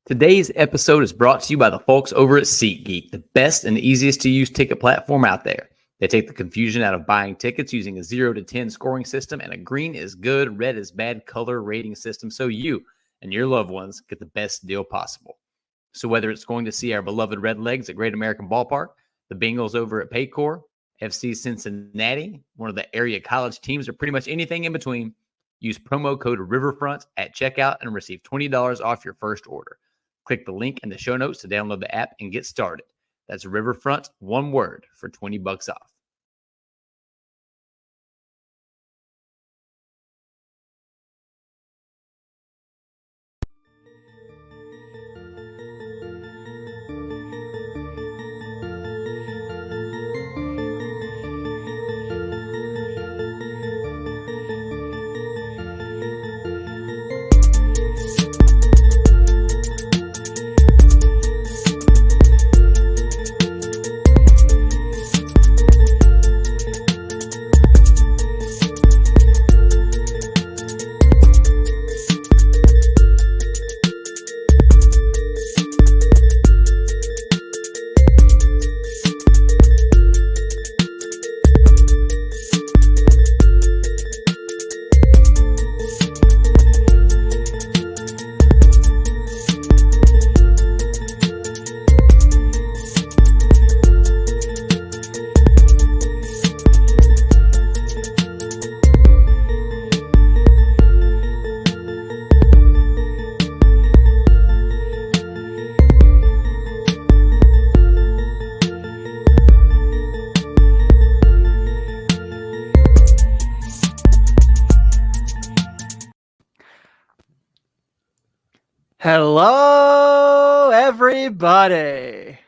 Today's episode is brought to you by the folks over at SeatGeek, the best and easiest to use ticket platform out there. They take the confusion out of buying tickets using a 0 to 10 scoring system and a green is good, red is bad color rating system so you and your loved ones get the best deal possible. So whether it's going to see our beloved Red Legs at Great American Ballpark, the Bengals over at Paycor, FC Cincinnati, one of the area college teams, or pretty much anything in between, use promo code Riverfront at checkout and receive $20 off your first order. Click the link in the show notes to download the app and get started. That's Riverfront, one word, for $20 off. Hello, everybody.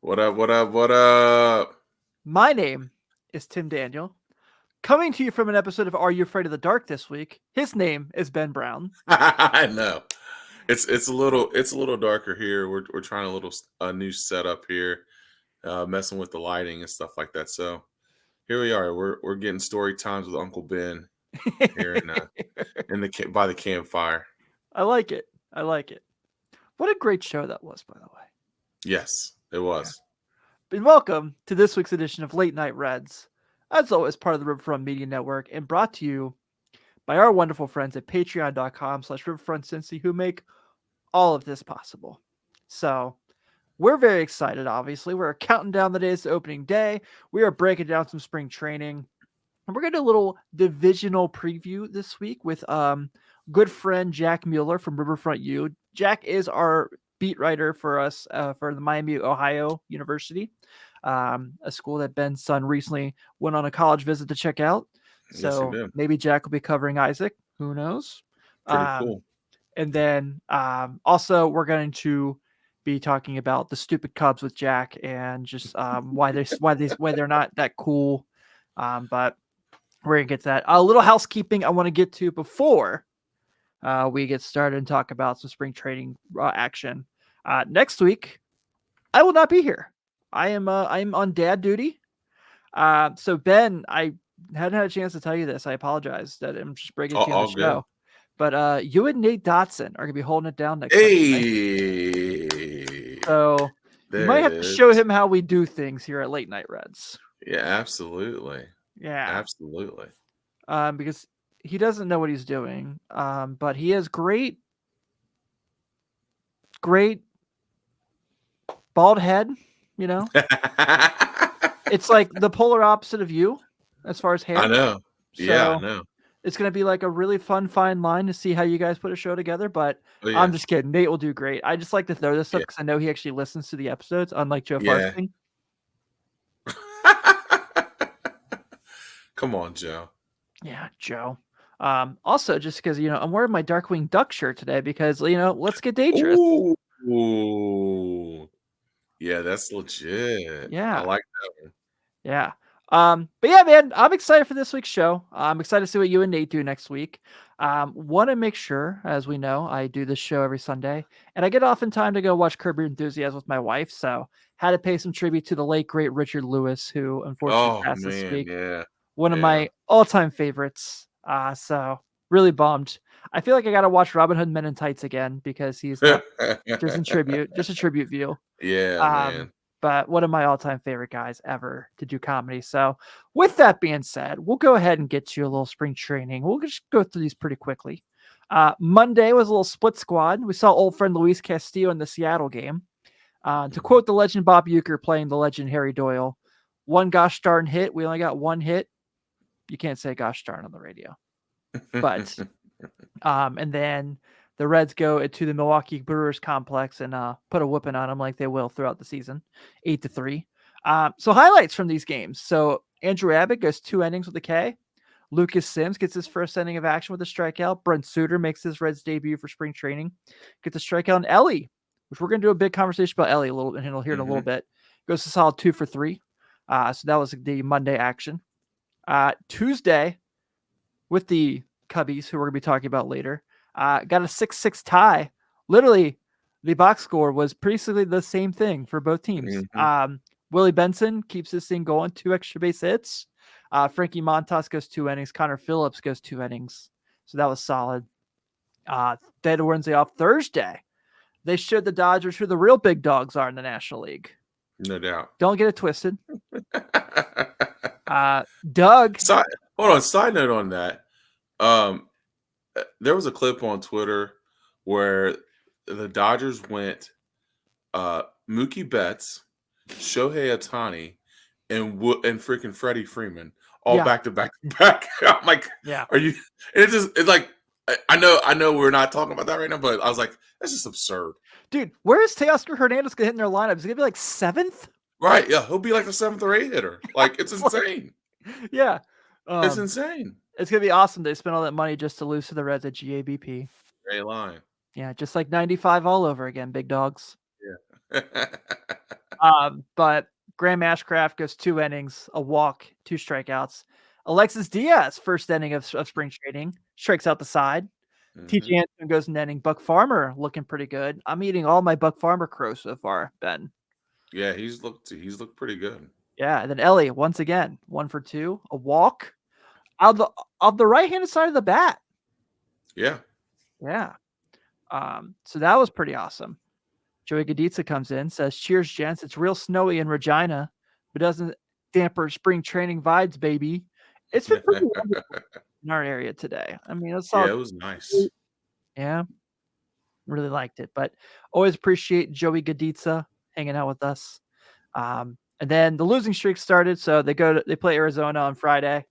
What up, what up, what up? My name is Tim Daniel. Coming to you from an episode of Are You Afraid of the Dark this week, his name is Ben Brown. I know. It's a little darker here. We're trying a new setup here, messing with the lighting and stuff like that. So here we are. We're getting story times with Uncle Ben here by the campfire. I like it. What a great show that was, by the way. Yes, it was. Yeah. And welcome to this week's edition of Late Night Reds. As always, part of the Riverfront Media Network and brought to you by our wonderful friends at patreon.com/RiverfrontCincy who make all of this possible. So we're very excited, obviously. We're counting down the days to opening day. We are breaking down some spring training. And we're going to do a little divisional preview this week with good friend Jack Mueller from Riverfront U. Jack is our beat writer for us for the Miami, Ohio University, a school that Ben's son recently went on a college visit to check out. So yes, maybe Jack will be covering Isaac. Who knows? Pretty cool. And then also we're going to be talking about the stupid Cubs with Jack and just why they're not that cool. But we're gonna get to that. A little housekeeping I want to get to before we get started and talk about some spring training action. Next week, I will not be here. I'm on dad duty. So Ben, I hadn't had a chance to tell you this. I apologize that I'm just breaking to you on the show. But you and Nate Dotson are gonna be holding it down next week. So you might have to show him how we do things here at Late Night Reds. Yeah, absolutely. Yeah, absolutely. Because he doesn't know what he's doing, but he has great bald head. You know, it's like the polar opposite of you as far as hair. I know. Yeah, I know. It's gonna be like a really fun, fine line to see how you guys put a show together. But I'm just kidding. Nate will do great. I just like to throw this up because I know he actually listens to the episodes, unlike Joe Farsting. Come on, Joe. Yeah, Joe. Also, just because I'm wearing my Darkwing Duck shirt today because let's get dangerous. Ooh. Yeah, that's legit. Yeah, I like that one. Yeah. But yeah, man, I'm excited for this week's show. I'm excited to see what you and Nate do next week. Want to make sure, as we know, I do this show every Sunday, and I get off in time to go watch Curb Your Enthusiasm with my wife. So had to pay some tribute to the late great Richard Lewis, who unfortunately passed this week. Yeah. One of my all-time favorites. So Really bummed. I feel like I got to watch Robin Hood Men in Tights again because he's not just a tribute view. Yeah, man. But one of my all-time favorite guys ever to do comedy. So with that being said, we'll go ahead and get you a little spring training. We'll just go through these pretty quickly. Monday was a little split squad. We saw old friend Luis Castillo in the Seattle game. To quote the legend Bob Uecker playing the legend Harry Doyle, one gosh darn hit. We only got one hit. You can't say gosh darn on the radio. But and then the Reds go into the Milwaukee Brewers complex and put a whooping on them like they will throughout the season, 8-3. So highlights from these games. So Andrew Abbott goes 2 innings with a K. Lucas Sims gets his first inning of action with a strikeout. Brent Suter makes his Reds debut for spring training, gets a strikeout. And Elly, which we're going to do a big conversation about Elly a little bit, and he'll hear in a little bit, goes to solid 2 for 3. So that was the Monday action. Tuesday, with the Cubbies, who we're going to be talking about later, got a 6-6 tie. Literally, the box score was basically the same thing for both teams. Willie Benson keeps this thing going, 2 extra base hits. Frankie Montas goes 2 innings. Connor Phillips goes 2 innings. So that was solid. They had a Wednesday off. Thursday, they showed the Dodgers who the real big dogs are in the National League. No doubt. Don't get it twisted. Doug. Hold on. Side note on that. There was a clip on Twitter where the Dodgers went Mookie Betts, Shohei Ohtani, and freaking Freddie Freeman all back to back to back. I'm like, are you? And it's like I know we're not talking about that right now, but I was like, that's just absurd, dude. Where is Teoscar Hernandez gonna hit in their lineup? Is it gonna be like 7th? Right? Yeah, he'll be like a 7th or 8th hitter. Like it's insane. Yeah, it's insane. It's gonna be awesome. They spent all that money just to lose to the Reds at GABP. Great line. Yeah, just like 95 all over again, big dogs. Yeah. But Graham Ashcraft goes 2 innings, a walk, 2 strikeouts. Alexis Diaz, first inning of spring training, strikes out the side. TJ Anderson goes an inning. Buck Farmer looking pretty good. I'm eating all my Buck Farmer crow so far, Ben. Yeah, he's looked pretty good. Yeah, and then Elly once again, 1 for 2, a walk of the right-handed side of the bat. Yeah. So that was pretty awesome. Joey Gaditza comes in, says, "Cheers, gents. It's real snowy in Regina, but doesn't damper spring training vibes, baby." It's been pretty wonderful in our area today. I mean, it was nice. Yeah, really liked it. But always appreciate Joey Gaditza hanging out with us. And then the losing streak started, so they play Arizona on Friday.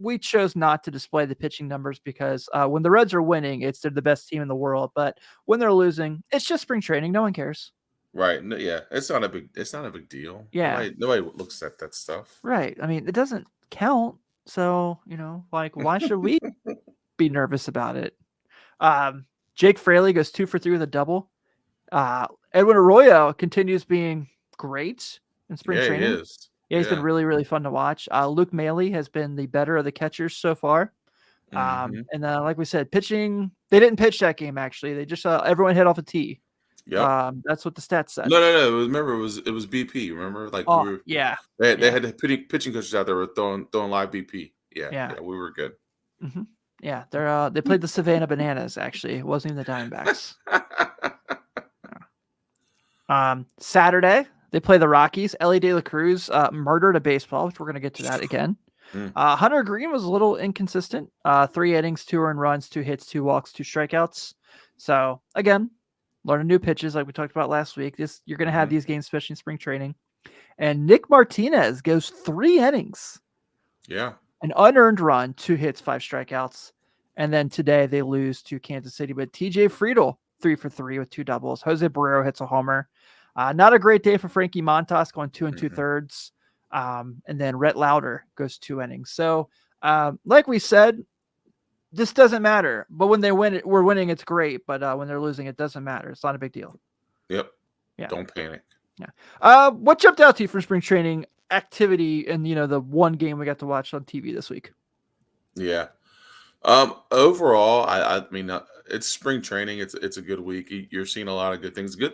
We chose not to display the pitching numbers because when the Reds are winning, they're the best team in the world. But when they're losing, it's just spring training. No one cares. Right. No, yeah. It's not a big deal. Yeah. Nobody looks at that stuff. Right. I mean, it doesn't count. So, why should we be nervous about it? Jake Fraley goes 2 for 3 with a double. Edwin Arroyo continues being great in spring training. He is. Yeah, he's been really, really fun to watch. Luke Maley has been the better of the catchers so far. And like we said, pitching, they didn't pitch that game, actually. They just everyone hit off a tee. Yeah. That's what the stats said. No. Remember, it was BP. Remember? Like they had the pitching coaches out there were throwing live BP. Yeah, we were good. Mm-hmm. Yeah, they played the Savannah Bananas, actually. It wasn't even the Diamondbacks. Saturday, they play the Rockies. Elly De La Cruz murdered a baseball, which we're going to get to that again. Hunter Green was a little inconsistent. 3 innings, 2 earned runs, 2 hits, 2 walks, 2 strikeouts. So, again, learning new pitches like we talked about last week. You're going to have these games, especially in spring training. And Nick Martinez goes 3 innings. Yeah. An unearned run, 2 hits, 5 strikeouts. And then today they lose to Kansas City. But TJ Friedl, 3 for 3 with 2 doubles. Jose Barrero hits a homer. Not a great day for Frankie Montas, going 2 2/3. And then Rhett Lauder goes 2 innings. So, like we said, this doesn't matter. But when they win, we're winning, it's great. But when they're losing, it doesn't matter. It's not a big deal. Yep. Yeah. Don't panic. Yeah. What jumped out to you from spring training activity and the one game we got to watch on TV this week? Yeah. Overall, I mean, it's spring training. It's a good week. You're seeing a lot of good things. Good.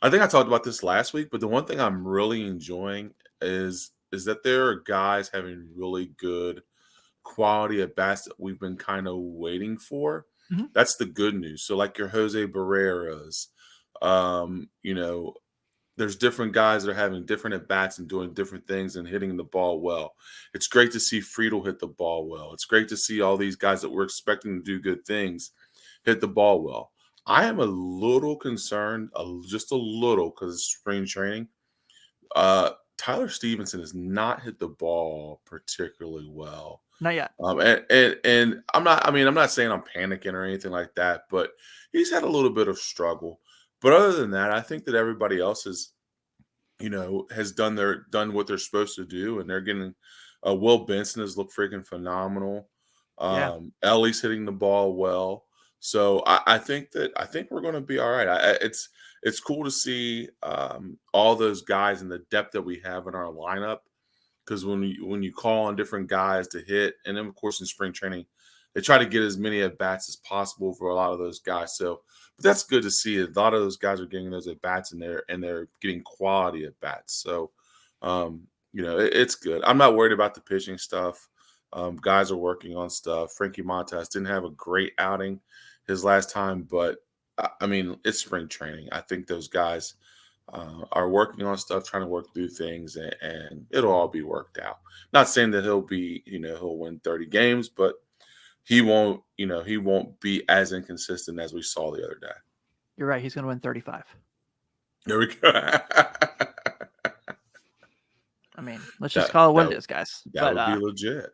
I think I talked about this last week, but the one thing I'm really enjoying is that there are guys having really good quality at bats that we've been kind of waiting for. Mhm. That's the good news. So like your Jose Barreros, you know, there's different guys that are having different at bats and doing different things and hitting the ball well. It's great to see Friedel hit the ball well. It's great to see all these guys that we're expecting to do good things hit the ball well. I am a little concerned, just a little, because it's spring training. Tyler Stevenson has not hit the ball particularly well. Not yet. And I'm not. I mean, I'm not saying I'm panicking or anything like that, but he's had a little bit of struggle. But other than that, I think that everybody else is, has done what they're supposed to do, and they're getting. Will Benson has looked freaking phenomenal. Yeah. Ellie's hitting the ball well, so I think we're going to be all right. It's cool to see all those guys and the depth that we have in our lineup. Because when you call on different guys to hit, and then of course in spring training, they try to get as many at bats as possible for a lot of those guys. So, but that's good to see. A lot of those guys are getting those at bats, and they're getting quality at bats. So, it's good. I'm not worried about the pitching stuff. Guys are working on stuff. Frankie Montas didn't have a great outing his last time, but I mean, it's spring training. I think those guys are working on stuff, trying to work through things, and it'll all be worked out. Not saying that he'll win 30 games, but he won't be as inconsistent as we saw the other day. You're right. He's going to win 35. There we go. I mean, let's just call it what it is, guys. That would be legit.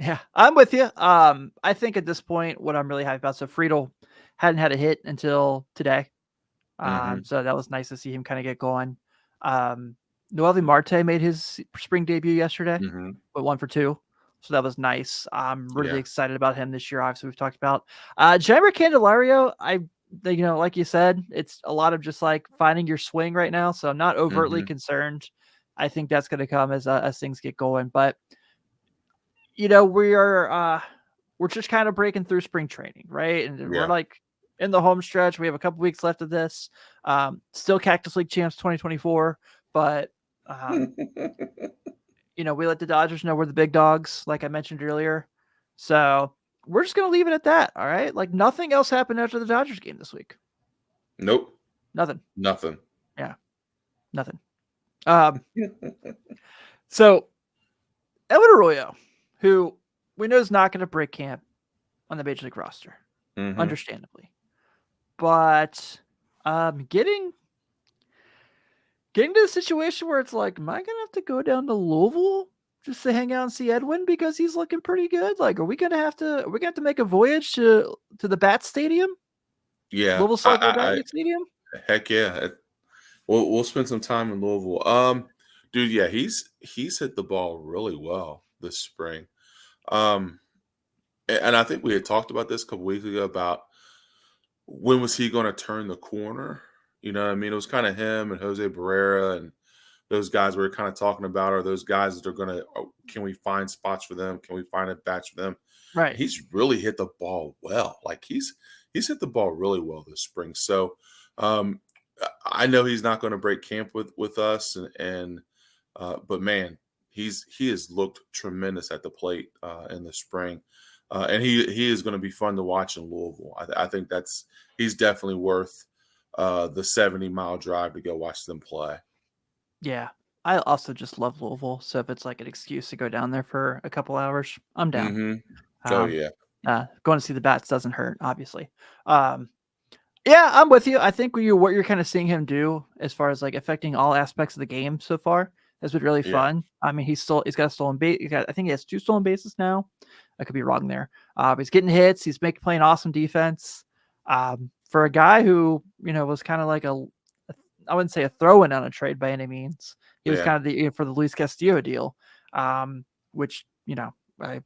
Yeah, I'm with you. I think at this point, what I'm really happy about, so Friedel hadn't had a hit until today. So that was nice to see him kind of get going. Noelvi Marte made his spring debut yesterday, but 1 for 2. So that was nice. I'm really excited about him this year. Obviously, we've talked about Jeimer Candelario. Like you said, it's a lot of just like finding your swing right now. So I'm not overtly concerned. I think that's going to come as things get going. But we're just kind of breaking through spring training, right? And we're like in the home stretch. We have a couple weeks left of this. Still Cactus League champs 2024, but we let the Dodgers know we're the big dogs, like I mentioned earlier. So we're just gonna leave it at that. All right. Like nothing else happened after the Dodgers game this week. Nope. Nothing. Yeah. Nothing. So Edwin Arroyo, who we know is not going to break camp on the Major League roster, understandably, but getting to the situation where it's like, am I going to have to go down to Louisville just to hang out and see Edwin because he's looking pretty good? Like, are we going to have to make a voyage to the Bat Stadium? Yeah, Louisville Soul Glo-level Stadium. Heck yeah, we'll spend some time in Louisville. Dude, yeah, he's hit the ball really well this spring. And I think we had talked about this a couple weeks ago about when was he going to turn the corner? You know what I mean? It was kind of him and Jose Barrero and those guys we were kind of talking about are those guys that are going to, can we find spots for them? Can we find a batch for them? Right. He's really hit the ball well. Like he's hit the ball really well this spring. So I know he's not going to break camp with us but man, he has looked tremendous at the plate in the spring, and he is going to be fun to watch in Louisville. I think he's definitely worth the 70-mile drive to go watch them play. Yeah, I also just love Louisville, so if it's like an excuse to go down there for a couple hours, I'm down. Oh yeah, going to see the Bats doesn't hurt, obviously. Yeah, I'm with you. I think what you're kind of seeing him do as far as like affecting all aspects of the game so far has been really fun. I mean, he's got a stolen base. I think he has 2 stolen bases now. I could be wrong there. He's getting hits. He's playing awesome defense. For a guy who was kind of like I wouldn't say a throw-in on a trade by any means. He was kind of for the Luis Castillo deal, which I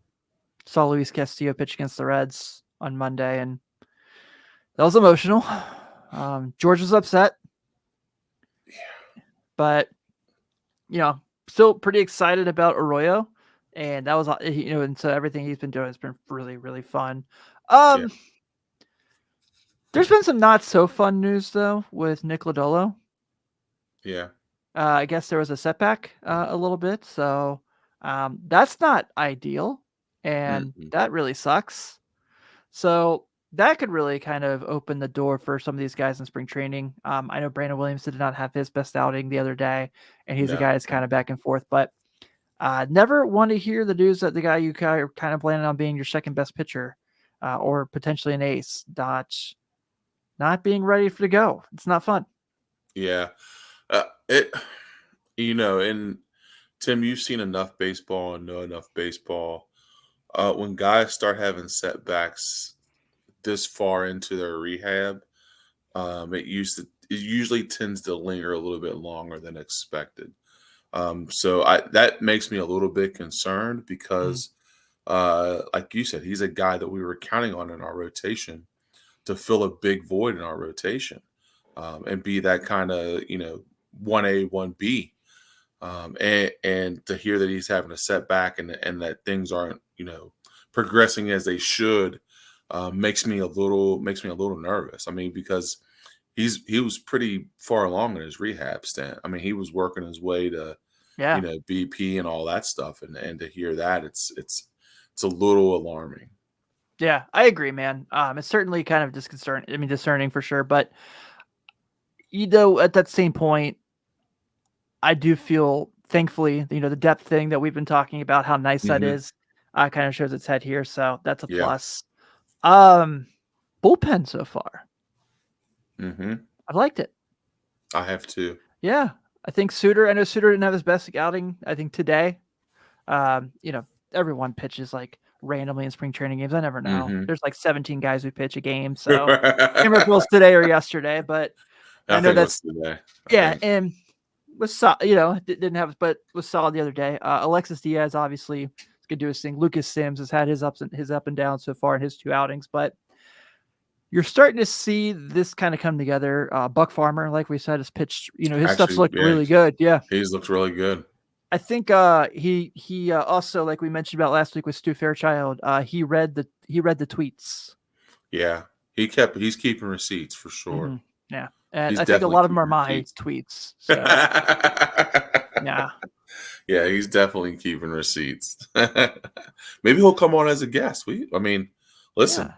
saw Luis Castillo pitch against the Reds on Monday, and that was emotional. George was upset, but still pretty excited about Arroyo, and that was and so everything he's been doing has been really, really fun. There's been some not so fun news though with Nick Lodolo. Yeah. I guess there was a setback a little bit, so that's not ideal. and Mm-mm. that really sucks. So that could really kind of open the door for some of these guys in spring training. I know Brandon Williams did not have his best outing the other day, and he's a No. guy that's kind of back and forth. But never want to hear the news that the guy you are kind of planning on being your second best pitcher, or potentially an ace, not being ready to go. It's not fun. Yeah. It. And Tim, you've seen enough baseball and know enough baseball. When guys start having setbacks this far into their rehab, it usually tends to linger a little bit longer than expected. So that makes me a little bit concerned because, like you said, he's a guy that we were counting on in our rotation to fill a big void in our rotation, and be that kind of 1A 1B. And to hear that he's having a setback and that things aren't progressing as they should, makes me a little nervous. I mean, because he was pretty far along in his rehab stint. I mean, he was working his way to Yeah. BP and all that stuff, and to hear that, it's a little alarming. Yeah, I agree, man. It's certainly kind of discerning for sure. But at that same point, I do feel, thankfully, the depth thing that we've been talking about, how nice that Mhm. is, kind of shows its head here. So that's a Yeah. plus. Bullpen so far, Mhm. I've liked it. I have to. Yeah, I think Suter. I know Suter didn't have his best outing, I think, today. Everyone pitches like randomly in spring training games. I never know. Mhm. There's like 17 guys who pitch a game, so I can't remember if it was today or yesterday, but I know think it was that's today. yeah, and was didn't have, but was solid the other day. Alexis Diaz obviously is gonna do his thing. Lucas Sims has had his up and downs so far in his 2 outings, but you're starting to see this kind of come together. Buck Farmer, like we said, has pitched. His stuff's Actually, looked yeah, really good. Yeah, he's looked really good. I think he also, like we mentioned about last week with Stu Fairchild, he read the tweets. Yeah, he's keeping receipts for sure. Yeah, and He's I think a definitely lot of them are keeping my receipts. tweets. So yeah, Yeah, he's definitely keeping receipts. Maybe he'll come on as a guest. Listen, yeah.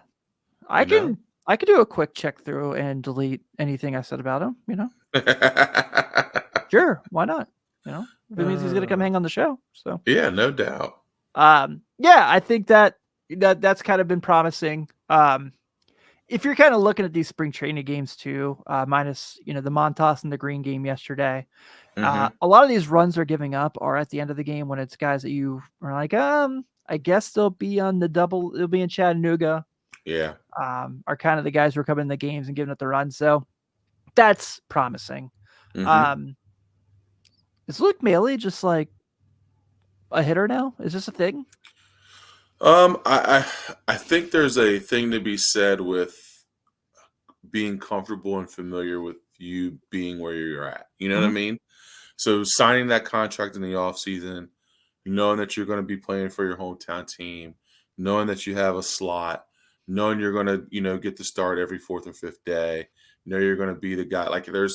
I can do a quick check through and delete anything I said about him. Sure, why not? If it means he's gonna come hang on the show. So yeah, no doubt. yeah, I think that's kind of been promising. If you're kind of looking at these spring training games too, minus the Montas and the Green game yesterday, Mhm. a lot of these runs they're giving up are at the end of the game when it's guys that you are like, I guess they'll be on the double. They'll be in Chattanooga. Yeah. Are kind of the guys who are coming in the games and giving up the runs. So that's promising. Mhm. Is Luke Maley just like a hitter now? Is this a thing? I think there's a thing to be said with being comfortable and familiar with you being where you're at. You know what I mean? So signing that contract in the offseason, knowing that you're going to be playing for your hometown team, knowing that you have a slot, knowing you're going to, get the start every fourth or fifth day, you're going to be the guy. Like there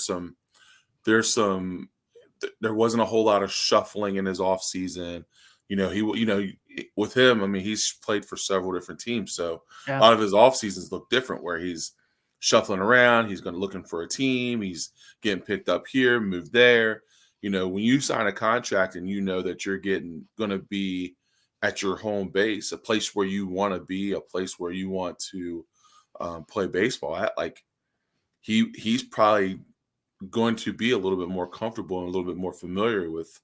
wasn't a whole lot of shuffling in his offseason. With him, I mean, he's played for several different teams. So Yeah. a lot of his off seasons look different where he's shuffling around. He's going to looking for a team. He's getting picked up here, moved there. When you sign a contract and you know that you're going to be at your home base, a place where you want to be, a place where you want to play baseball at, like he's probably going to be a little bit more comfortable and a little bit more familiar with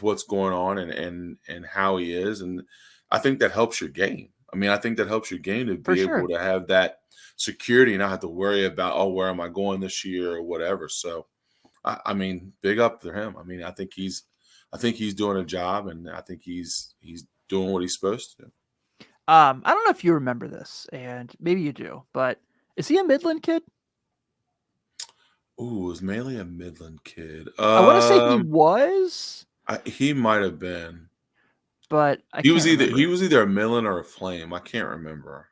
what's going on and how he is. And I think that helps your game. I mean, I think that helps your game to For be sure. able to have that security and not have to worry about, oh, where am I going this year or whatever. So, I mean, big up to him. I mean, I think he's doing a job, and I think he's doing what he's supposed to. I don't know if you remember this, and maybe you do, but is he a Midland kid? Ooh, was Maley a Midland kid? I want to say he was, He might have been. but I He can't was remember. either a Midland or a Flame. I can't remember.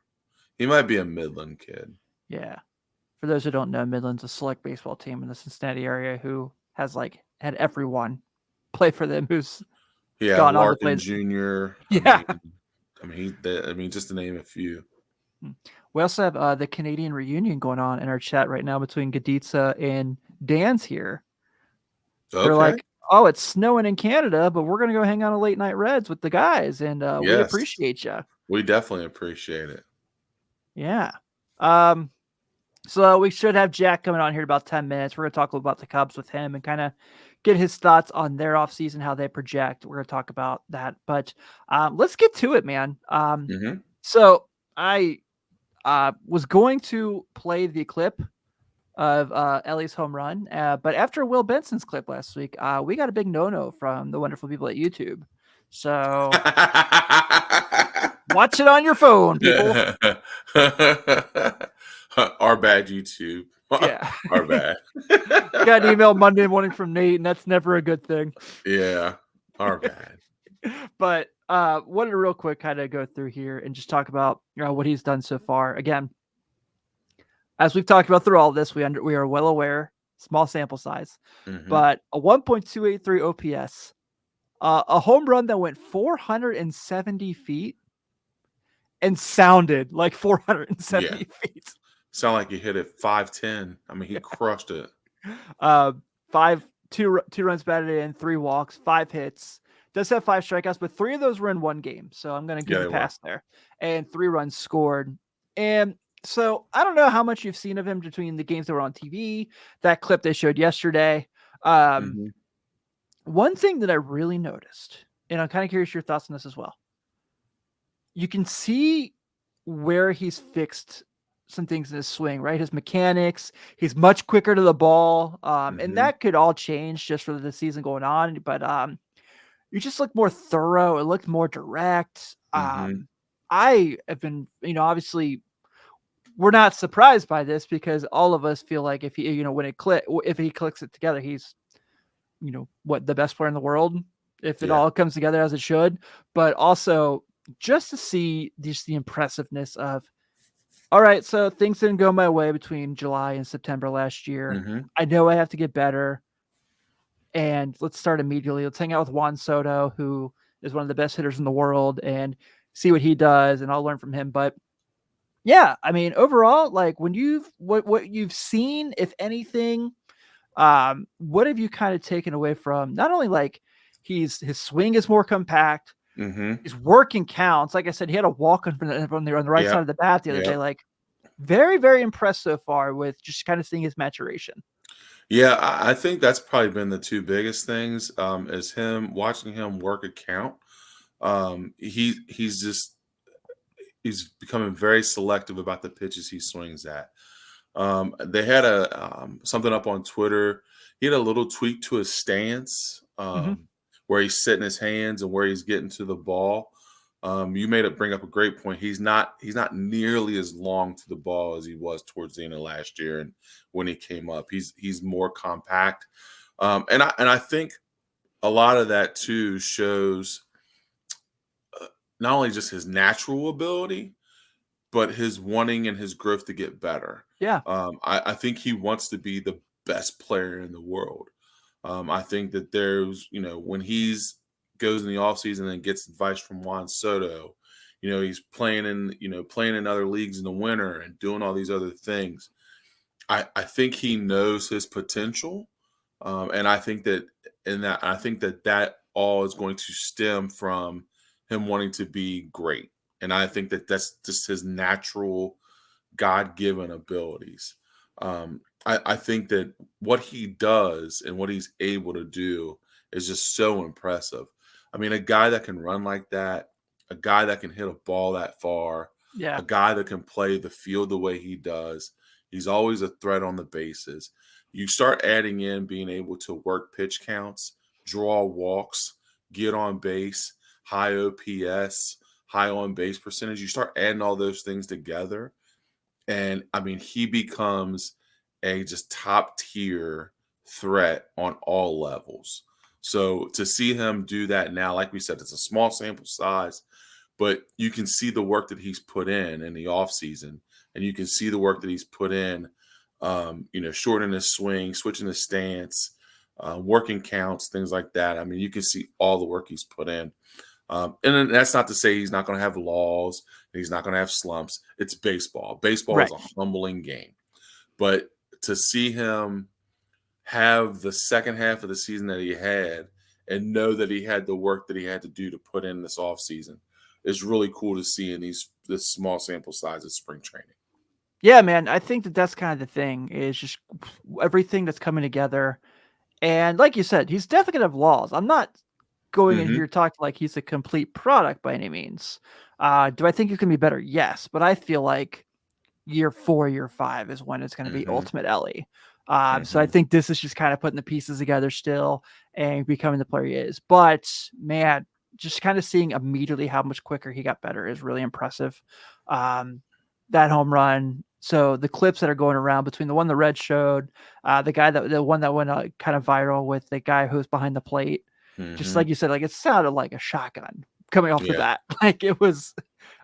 He might be a Midland kid. Yeah. For those who don't know, Midland's a select baseball team in the Cincinnati area who has had everyone play for them who's gone on to play. Larkin Jr. Yeah. I mean, just to name a few. We also have the Canadian reunion going on in our chat right now between Gaditza and Dan's here. They're Okay. like, oh, it's snowing in Canada, but we're going to go hang out on Late Night Reds with the guys, and we Yes, appreciate you. we definitely appreciate it. Yeah. So we should have Jack coming on here in about 10 minutes. We're going to talk about the Cubs with him and kind of get his thoughts on their offseason, how they project. We're going to talk about that. But let's get to it, man. Mhm. So I was going to play the clip of Elly's home run, but after Will Benson's clip last week, we got a big no-no from the wonderful people at YouTube. So watch it on your phone, people. Our bad, YouTube. Yeah. Our bad. Got an email Monday morning from Nate, and that's never a good thing. Yeah, our bad. But wanted to real quick kind of go through here and just talk about what he's done so far. Again, as we've talked about through all this, we are well aware, small sample size, Mhm. but a 1.283 OPS, a home run that went 470 feet and sounded like 470 feet. Sound like you hit it 5'10". I mean, he crushed it. Two runs batted in, 3 walks, 5 hits. Does have 5 strikeouts, but 3 of those were in one game. So I'm going to give a pass there. And 3 runs scored. And so I don't know how much you've seen of him between the games that were on TV, that clip they showed yesterday. Mhm. One thing that I really noticed, and I'm kind of curious your thoughts on this as well. You can see where he's fixed some things in his swing, right? His mechanics, he's much quicker to the ball. And that could all change just for the season going on. But you just look more thorough. It looked more direct. I have been, obviously we're not surprised by this because all of us feel like if he, if he clicks it together, he's, the best player in the world, if it all comes together as it should. But also just to see just the impressiveness of, all right, so things didn't go my way between July and September last year. I know I have to get better. And let's start immediately. Let's hang out with Juan Soto, who is one of the best hitters in the world, and see what he does, and I'll learn from him. But yeah, I mean, overall, like what you've seen, if anything, what have you kind of taken away from not only like his swing is more compact, his working counts. Like I said, he had a walk on the right side of the bat the other day. Like very, very impressed so far with just kind of seeing his maturation. Yeah, I think that's probably been the 2 biggest things, is watching him work a count. He's becoming very selective about the pitches he swings at. They had something up on Twitter. He had a little tweak to his stance, where he's sitting his hands and where he's getting to the ball. You bring up a great point. He's not nearly as long to the ball as he was towards the end of last year, and when he came up, he's more compact. And I think a lot of that too shows not only just his natural ability, but his wanting and his growth to get better. Yeah. I think he wants to be the best player in the world. I think that there's, when he's goes in the offseason and gets advice from Juan Soto, he's playing in other leagues in the winter and doing all these other things. I think he knows his potential. And I think that all is going to stem from him wanting to be great. And I think that that's just his natural God-given abilities. I think that what he does and what he's able to do is just so impressive. I mean, a guy that can run like that, a guy that can hit a ball that far, a guy that can play the field the way he does. He's always a threat on the bases. You start adding in being able to work pitch counts, draw walks, get on base, high OPS, high on base percentage. You start adding all those things together. And I mean, he becomes a just top tier threat on all levels. So to see him do that now, like we said, it's a small sample size, but you can see the work that he's put in the offseason, and you can see the work that he's put in, shortening his swing, switching his stance, working counts, things like that. I mean, you can see all the work he's put in. And then that's not to say he's not going to have laws, and he's not going to have slumps. It's baseball. Baseball is Right. a humbling game. But to see him have the second half of the season that he had and know that he had the work that he had to do to put in this offseason is really cool to see in this small sample size of spring training. Yeah, man. I think that that's kind of the thing is just everything that's coming together. And like you said, he's definitely gonna have laws. I'm not going in Mhm. here talking like he's a complete product by any means. Do I think he can be better? Yes, but I feel like year 4, year 5 is when it's going to be Mhm. ultimate Elly. So I Mhm. think this is just kind of putting the pieces together still and becoming the player he is. But man, just kind of seeing immediately how much quicker he got better is really impressive. Um, that home run. So the clips that are going around between the one the Red showed, the one that went kind of viral with the guy who was behind the plate, just like Mhm. you said, like it sounded like a shotgun coming off the Yeah. bat. Like it was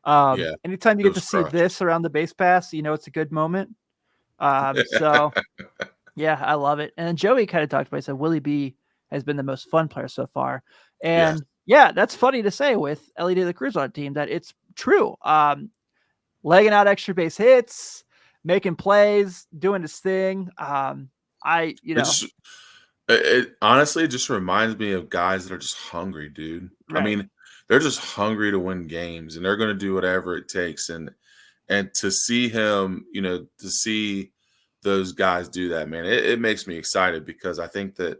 Yeah. anytime you It get to was see crushed. this around the base pass, you know it's a good moment. So yeah, I love it. And then Joey kind of talked about it, said Willie B has been the most fun player so far. Yes. And yeah, that's funny to say with Elly De La Cruz on a team that it's true. Legging out extra base hits, making plays, doing his thing. It just it honestly just reminds me of guys that are just hungry, dude. I Right. mean, they're just hungry to win games and they're going to do whatever it takes. And to see him, to see those guys do that, man, it makes me excited because I think that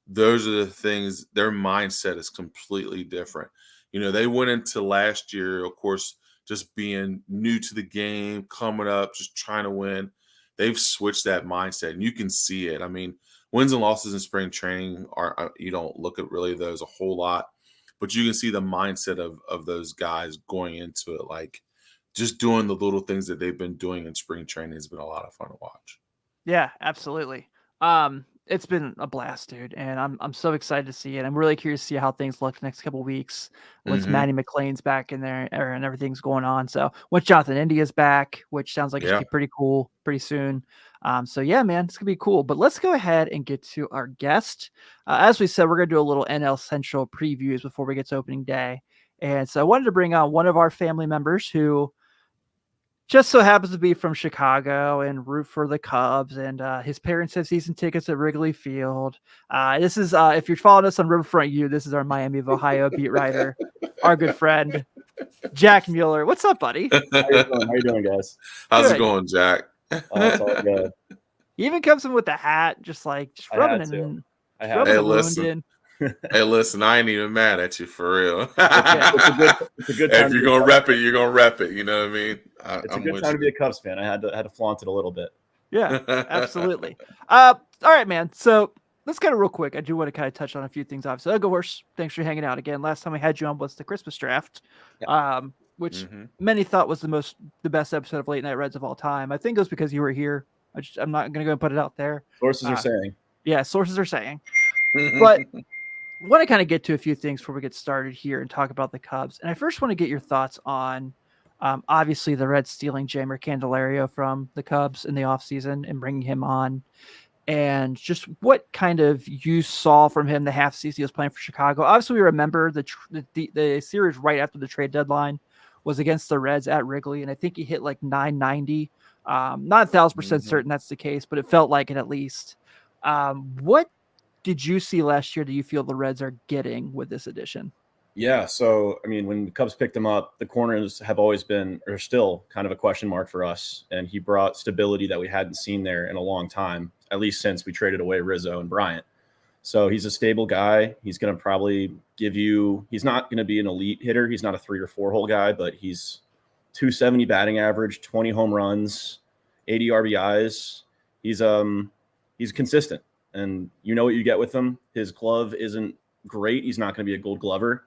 those are the things, their mindset is completely different. They went into last year, of course, just being new to the game, coming up, just trying to win. They've switched that mindset, and you can see it. I mean, wins and losses in spring training you don't look at really those a whole lot, but you can see the mindset of those guys going into it, like just doing the little things that they've been doing in spring training has been a lot of fun to watch. Yeah, absolutely. It's been a blast, dude, and I'm so excited to see it. I'm really curious to see how things look the next couple weeks once Hmm. Matty McLean's back in there and everything's going on. So once Jonathan India's back, which sounds like it should Yeah. be pretty cool pretty soon. So yeah, man, it's gonna be cool. But let's go ahead and get to our guest. As we said, we're gonna do a little NL Central previews before we get to opening day. And so I wanted to bring on one of our family members who just so happens to be from Chicago and root for the Cubs. And his parents have season tickets at Wrigley Field. This is, if you're following us on Riverfront U, this is our Miami of Ohio beat writer, our good friend, Jack Mueller. What's up, buddy? How you doing? How you doing, guys? How's it Good. going, Jack? It's all good. He even comes in with the hat, just I rubbing had it to. in, I just had rubbing Hey, the wound listen. in. Hey, listen, I ain't even mad at you for real. It's a good Hey, time. if you're gonna rep it, you're gonna rep it. You know what I mean? It's a I'm good with time to you. be a Cubs fan. I had to flaunt it a little bit. Yeah, absolutely. All right, man. So let's kind of real quick. I do want to kind of touch on a few things. Obviously, I'll go first. Thanks for hanging out again. Last time we had you on was the Christmas draft, which Mhm. many thought was the best episode of Late Night Reds of all time. I think it was because you were here. I'm not gonna go and put it out there. Sources are saying. Yeah, sources are saying. But I want to kind of get to a few things before we get started here and talk about the Cubs. And I first want to get your thoughts on, obviously, the Reds stealing Jamer Candelario from the Cubs in the offseason and bringing him on. And just what kind of you saw from him the half season he was playing for Chicago. Obviously, we remember the series right after the trade deadline was against the Reds at Wrigley. And I think he hit like 990. Not 1,000% certain that's the case, but it felt like it at least. What did you see last year that you feel the Reds are getting with this addition? Yeah. So, I mean, when the Cubs picked him up, the corners have always been, or still, kind of a question mark for us. And he brought stability that we hadn't seen there in a long time, at least since we traded away Rizzo and Bryant. So he's a stable guy. He's going to probably give you, he's not going to be an elite hitter. He's not a 3 or 4 hole guy, but he's 270 batting average, 20 home runs, 80 RBIs. He's consistent, and you know what you get with him. His glove isn't great. He's not going to be a Gold Glover,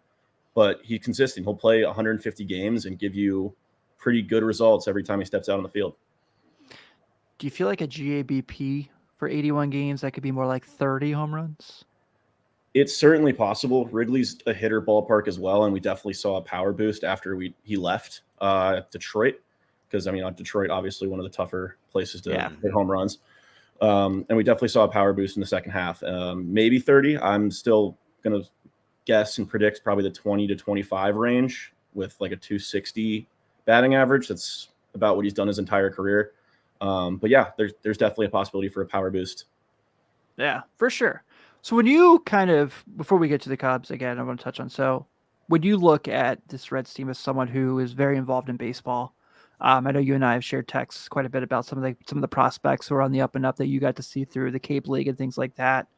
but he's consistent. He'll play 150 games and give you pretty good results every time he steps out on the field. Do you feel like a GABP for 81 games that could be more like 30 home runs? It's certainly possible. Wrigley's a hitter ballpark as well, and we definitely saw a power boost after he left Detroit, because Detroit obviously one of the tougher places to hit home runs. And we definitely saw a power boost in the second half. Maybe 30. I'm still going to guess and predict probably the 20 to 25 range with like a 260 batting average. That's about what he's done his entire career. But yeah, there's definitely a possibility for a power boost. Yeah, for sure. So when you before we get to the Cubs again, I want to touch on, so when you look at this Reds team as someone who is very involved in baseball, I know you and I have shared texts quite a bit about some of the prospects who are on the up and up that you got to see through the Cape League and things like that.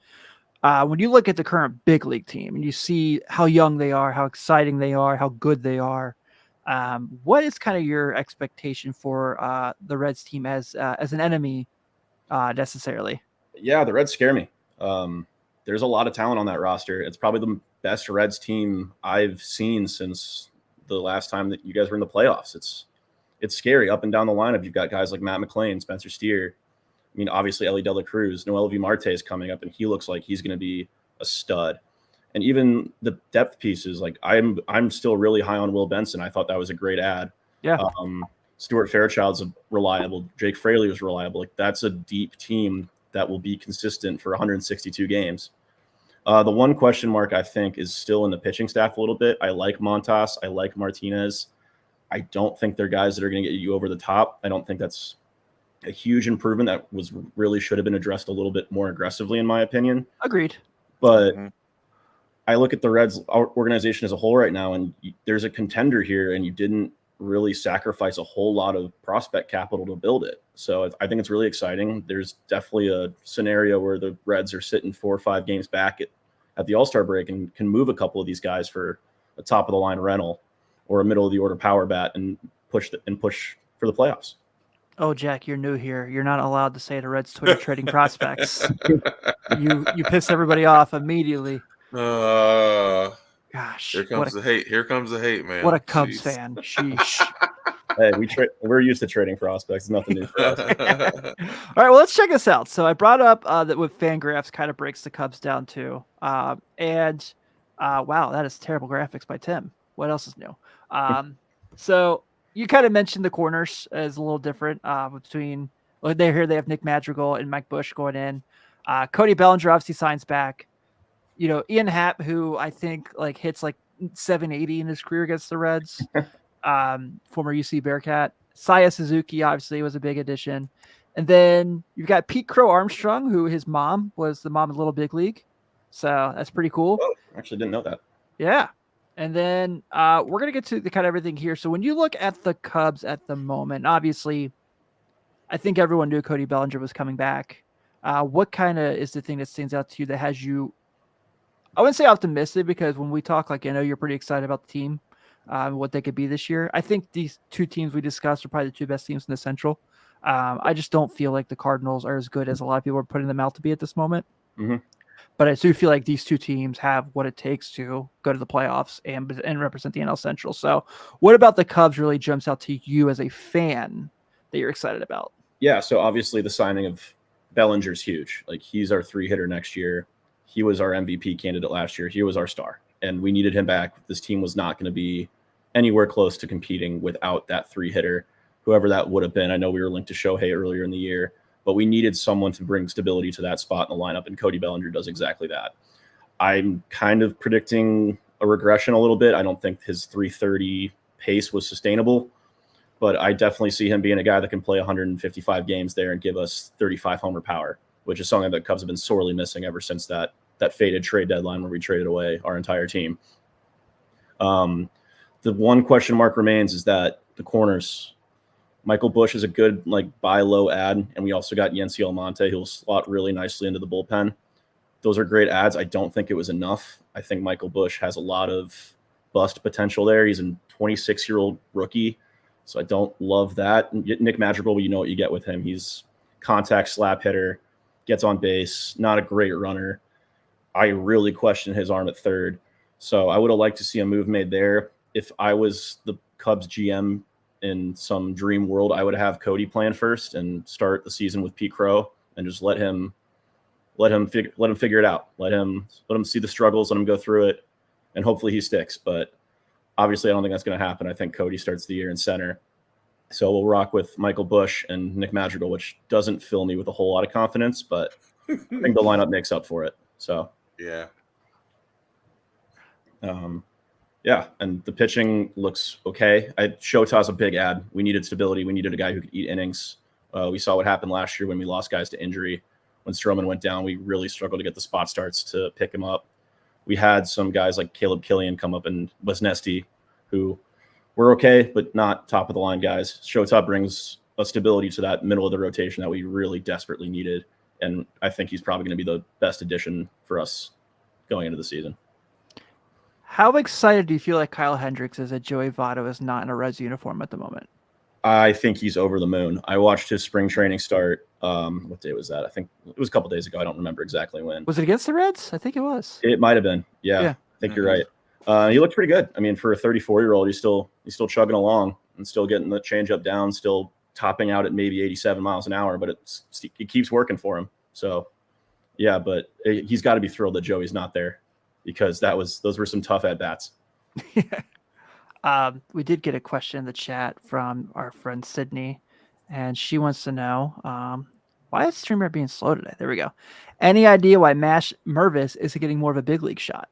When you look at the current big league team and you see how young they are, how exciting they are, how good they are, what is kind of your expectation for the Reds team as an enemy necessarily? Yeah, the Reds scare me. There's a lot of talent on that roster. It's probably the best Reds team I've seen since the last time that you guys were in the playoffs. It's scary up and down the lineup. You've got guys like Matt McClain, Spencer Steer. I mean, obviously Elly De La Cruz, Noel V. Marte is coming up, and he looks like he's going to be a stud. And even the depth pieces, like I'm still really high on Will Benson. I thought that was a great ad. Yeah. Stuart Fairchild's reliable. Jake Fraley was reliable. Like that's a deep team that will be consistent for 162 games. The one question mark I think is still in the pitching staff a little bit. I like Montas. I like Martinez. I don't think they're guys that are going to get you over the top. I don't think that's a huge improvement that really should have been addressed a little bit more aggressively, in my opinion. Agreed. But I look at the Reds organization as a whole right now, and there's a contender here, and you didn't really sacrifice a whole lot of prospect capital to build it. So I think it's really exciting. There's definitely a scenario where the Reds are sitting 4 or 5 games back at the All-Star break and can move a couple of these guys for a top-of-the-line rental or a middle-of-the-order power bat and push for the playoffs. Oh, Jack, you're new here. You're not allowed to say the Reds Twitter trading prospects. You piss everybody off immediately. Gosh. Here comes the hate. Here comes the hate, man. What a Cubs fan. Sheesh. Hey, we're used to trading prospects. It's nothing new for us. All right, well, let's check this out. So I brought up that with Fangraphs kind of breaks the Cubs down too. Wow, that is terrible graphics by Tim. What else is new? So you kind of mentioned the corners as a little different between they have Nick Madrigal and Mike Bush going in. Cody Bellinger obviously signs back. You know, Ian Happ, who I think hits 780 in his career against the Reds. Former UC Bearcat. Saya Suzuki obviously was a big addition. And then you've got Pete Crow Armstrong, who his mom was the mom of Little Big League. So that's pretty cool. Oh, actually didn't know that. Yeah. And then we're going to get to the kind of everything here. So when you look at the Cubs at the moment, obviously, I think everyone knew Cody Bellinger was coming back. What kind of is the thing that stands out to you that has you, I wouldn't say optimistic, because when we talk, I know you're pretty excited about the team, what they could be this year. I think these two teams we discussed are probably the two best teams in the Central. I just don't feel like the Cardinals are as good as a lot of people are putting them out to be at this moment. Mm-hmm. But I do feel like these two teams have what it takes to go to the playoffs and represent the NL Central. So what about the Cubs really jumps out to you as a fan that you're excited about? Yeah, so obviously the signing of Bellinger's huge. He's our 3-hitter next year. He was our MVP candidate last year. He was our star, and we needed him back. This team was not going to be anywhere close to competing without that 3-hitter, whoever that would have been. I know we were linked to Shohei earlier in the year, but we needed someone to bring stability to that spot in the lineup, and Cody Bellinger does exactly that. I'm kind of predicting a regression a little bit. I don't think his 330 pace was sustainable, but I definitely see him being a guy that can play 155 games there and give us 35 homer power, which is something that Cubs have been sorely missing ever since that faded trade deadline where we traded away our entire team. The one question mark remains is that the corners. Michael Bush is a good buy low ad, and we also got Yency Almonte, who will slot really nicely into the bullpen. Those are great ads. I don't think it was enough. I think Michael Bush has a lot of bust potential there. He's a 26-year-old rookie, so I don't love that. Nick Madrigal, you know what you get with him. He's contact slap hitter, gets on base, not a great runner. I really question his arm at third. So I would have liked to see a move made there. If I was the Cubs GM in some dream world, I would have Cody playing first and start the season with Pete Crow and just let him figure it out. Let him see the struggles, let him go through it, and hopefully he sticks. But obviously I don't think that's going to happen. I think Cody starts the year in center. So we'll rock with Michael Bush and Nick Madrigal, which doesn't fill me with a whole lot of confidence, but I think the lineup makes up for it. So yeah. Yeah, and the pitching looks okay. Shota's a big ad. We needed stability. We needed a guy who could eat innings. We saw what happened last year when we lost guys to injury. When Stroman went down, we really struggled to get the spot starts to pick him up. We had some guys like Caleb Killian come up and Wesnesty, who were okay, but not top of the line guys. Shota brings a stability to that middle of the rotation that we really desperately needed. And I think he's probably going to be the best addition for us going into the season. How excited do you feel like Kyle Hendricks is that Joey Votto is not in a Reds uniform at the moment? I think he's over the moon. I watched his spring training start. What day was that? I think it was a couple days ago. I don't remember exactly when. Was it against the Reds? I think it was. It might have been. Yeah. I think you're right. He looked pretty good. I mean, for a 34-year-old, he's still chugging along and still getting the changeup down, still topping out at maybe 87 miles an hour, but it keeps working for him. So, yeah, but he's got to be thrilled that Joey's not there, because those were some tough at-bats. We did get a question in the chat from our friend Sydney, and she wants to know why is streamer being slow today? There we go. Any idea why Mash Mervis is getting more of a big league shot?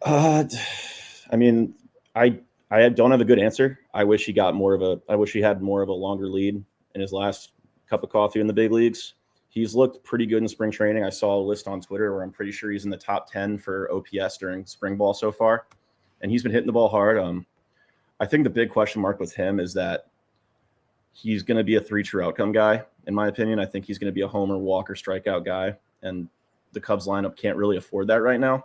I mean, I don't have a good answer. I wish he had more of a longer lead in his last cup of coffee in the big leagues. He's looked pretty good in spring training. I saw a list on Twitter where I'm pretty sure he's in the top 10 for OPS during spring ball so far. And he's been hitting the ball hard. I think the big question mark with him is that he's going to be a 3 true outcome guy. In my opinion, I think he's going to be a homer, walker, strikeout guy. And the Cubs lineup can't really afford that right now.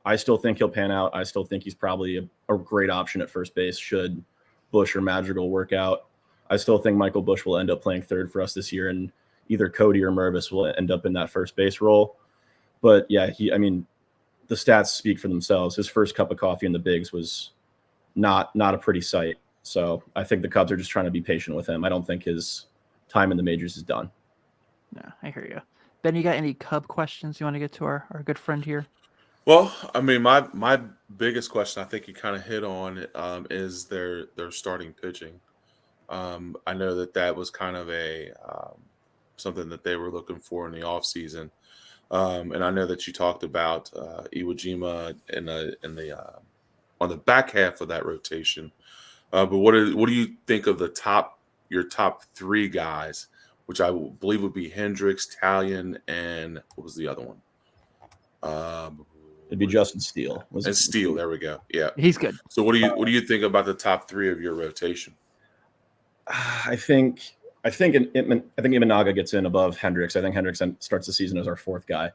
I still think he'll pan out. I still think he's probably a great option at first base should Bush or Madrigal work out. I still think Michael Bush will end up playing third for us this year, and either Cody or Mervis will end up in that first base role. But yeah, the stats speak for themselves. His first cup of coffee in the bigs was not a pretty sight. So I think the Cubs are just trying to be patient with him. I don't think his time in the majors is done. No, I hear you. Ben, you got any Cub questions you want to get to our good friend here? Well, I mean, my biggest question, I think you kind of hit on, is their starting pitching. I know that was kind of a something that they were looking for in the offseason. And I know that you talked about Iwo in the on the back half of that rotation. But what do you think of your top 3 guys, which I believe would be Hendricks, Talion, and what was the other one? It'd be Justin Steele. Steele. There we go. Yeah, he's good. So what do you think about the top 3 of your rotation? I think Imanaga gets in above Hendricks. I think Hendricks starts the season as our 4th guy.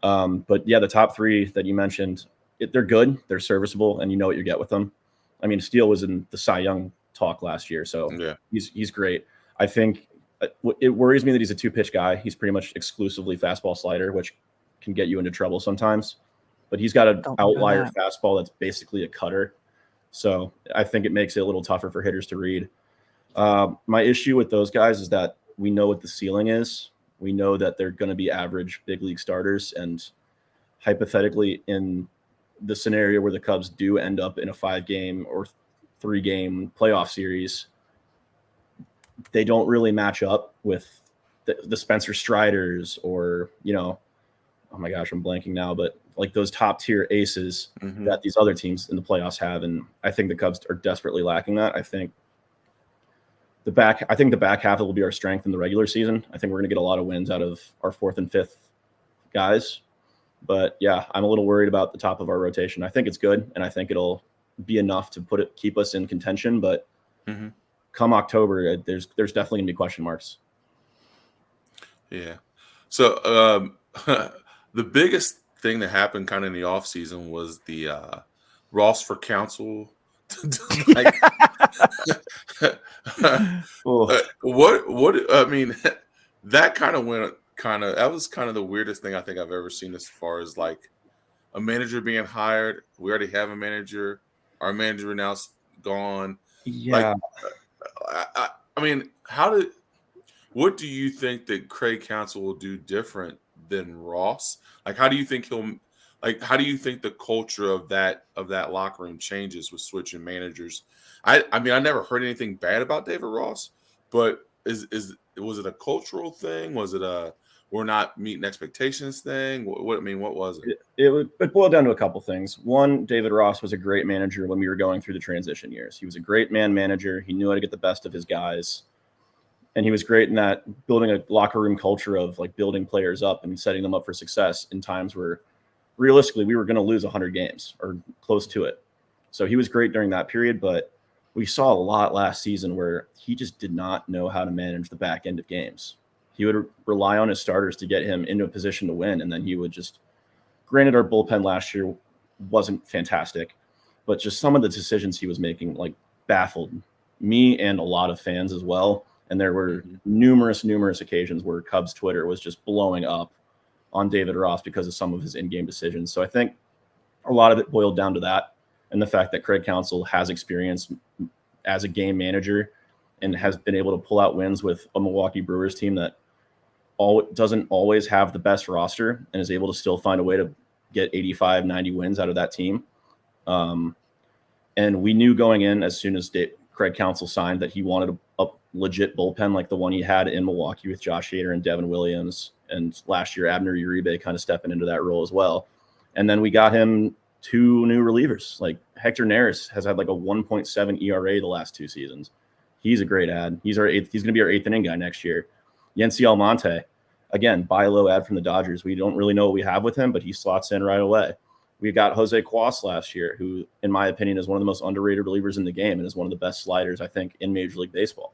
But yeah, the top 3 that you mentioned, they're good, they're serviceable, and you know what you get with them. I mean, Steele was in the Cy Young talk last year, so yeah, he's great. I think it worries me that he's a 2-pitch guy. He's pretty much exclusively fastball slider, which can get you into trouble sometimes. But he's got an outlier fastball that's basically a cutter. So I think it makes it a little tougher for hitters to read. My issue with those guys is that we know what the ceiling is. We know that they're going to be average big league starters. And hypothetically, in the scenario where the Cubs do end up in a 5-game or 3-game playoff series, they don't really match up with the Spencer Striders or, oh my gosh, I'm blanking now, but like those top tier aces that these other teams in the playoffs have. And I think the Cubs are desperately lacking that. I think the back half will be our strength in the regular season. I think we're going to get a lot of wins out of our 4th and 5th guys. But yeah, I'm a little worried about the top of our rotation. I think it's good, and I think it'll be enough to keep us in contention. But come October, there's definitely going to be question marks. Yeah. So the biggest thing that happened kind of in the offseason was the Ross for council. What I mean, that was kind of the weirdest thing I think I've ever seen as far as like a manager being hired. We already have a manager. Our manager now's gone. Yeah. Like, I mean, what do you think that Craig Counsell will do different than Ross? Like, how do you think the culture of that locker room changes with switching managers? I mean, I never heard anything bad about David Ross, but was it a cultural thing? Was it we're not meeting expectations thing? What I mean, what was it? It boiled down to a couple things. One, David Ross was a great manager when we were going through the transition years. He was a great man manager. He knew how to get the best of his guys. And he was great in that building a locker room culture of like building players up and setting them up for success in times where realistically we were going to lose 100 games or close to it. So he was great during that period, but we saw a lot last season where he just did not know how to manage the back end of games. He would rely on his starters to get him into a position to win, and then he would just, granted our bullpen last year wasn't fantastic, but just some of the decisions he was making like baffled me and a lot of fans as well. And there were numerous occasions where Cubs Twitter was just blowing up on David Ross because of some of his in-game decisions. So I think a lot of it boiled down to that and the fact that Craig Counsell has experience as a game manager and has been able to pull out wins with a Milwaukee Brewers team that doesn't always have the best roster and is able to still find a way to get 85, 90 wins out of that team. And we knew going in as soon as Craig Counsell signed that he wanted a legit bullpen like the one he had in Milwaukee with Josh Hader and Devin Williams, and last year Abner Uribe kind of stepping into that role as well. And then we got him 2 new relievers. Like Hector Neris has had like a 1.7 ERA the last 2 seasons. He's a great ad. He's going to be our 8th inning guy next year. Yency Almonte, again, buy a low ad from the Dodgers. We don't really know what we have with him, but he slots in right away. We got Jose Cuas last year, who, in my opinion, is one of the most underrated relievers in the game and is one of the best sliders, I think, in Major League Baseball.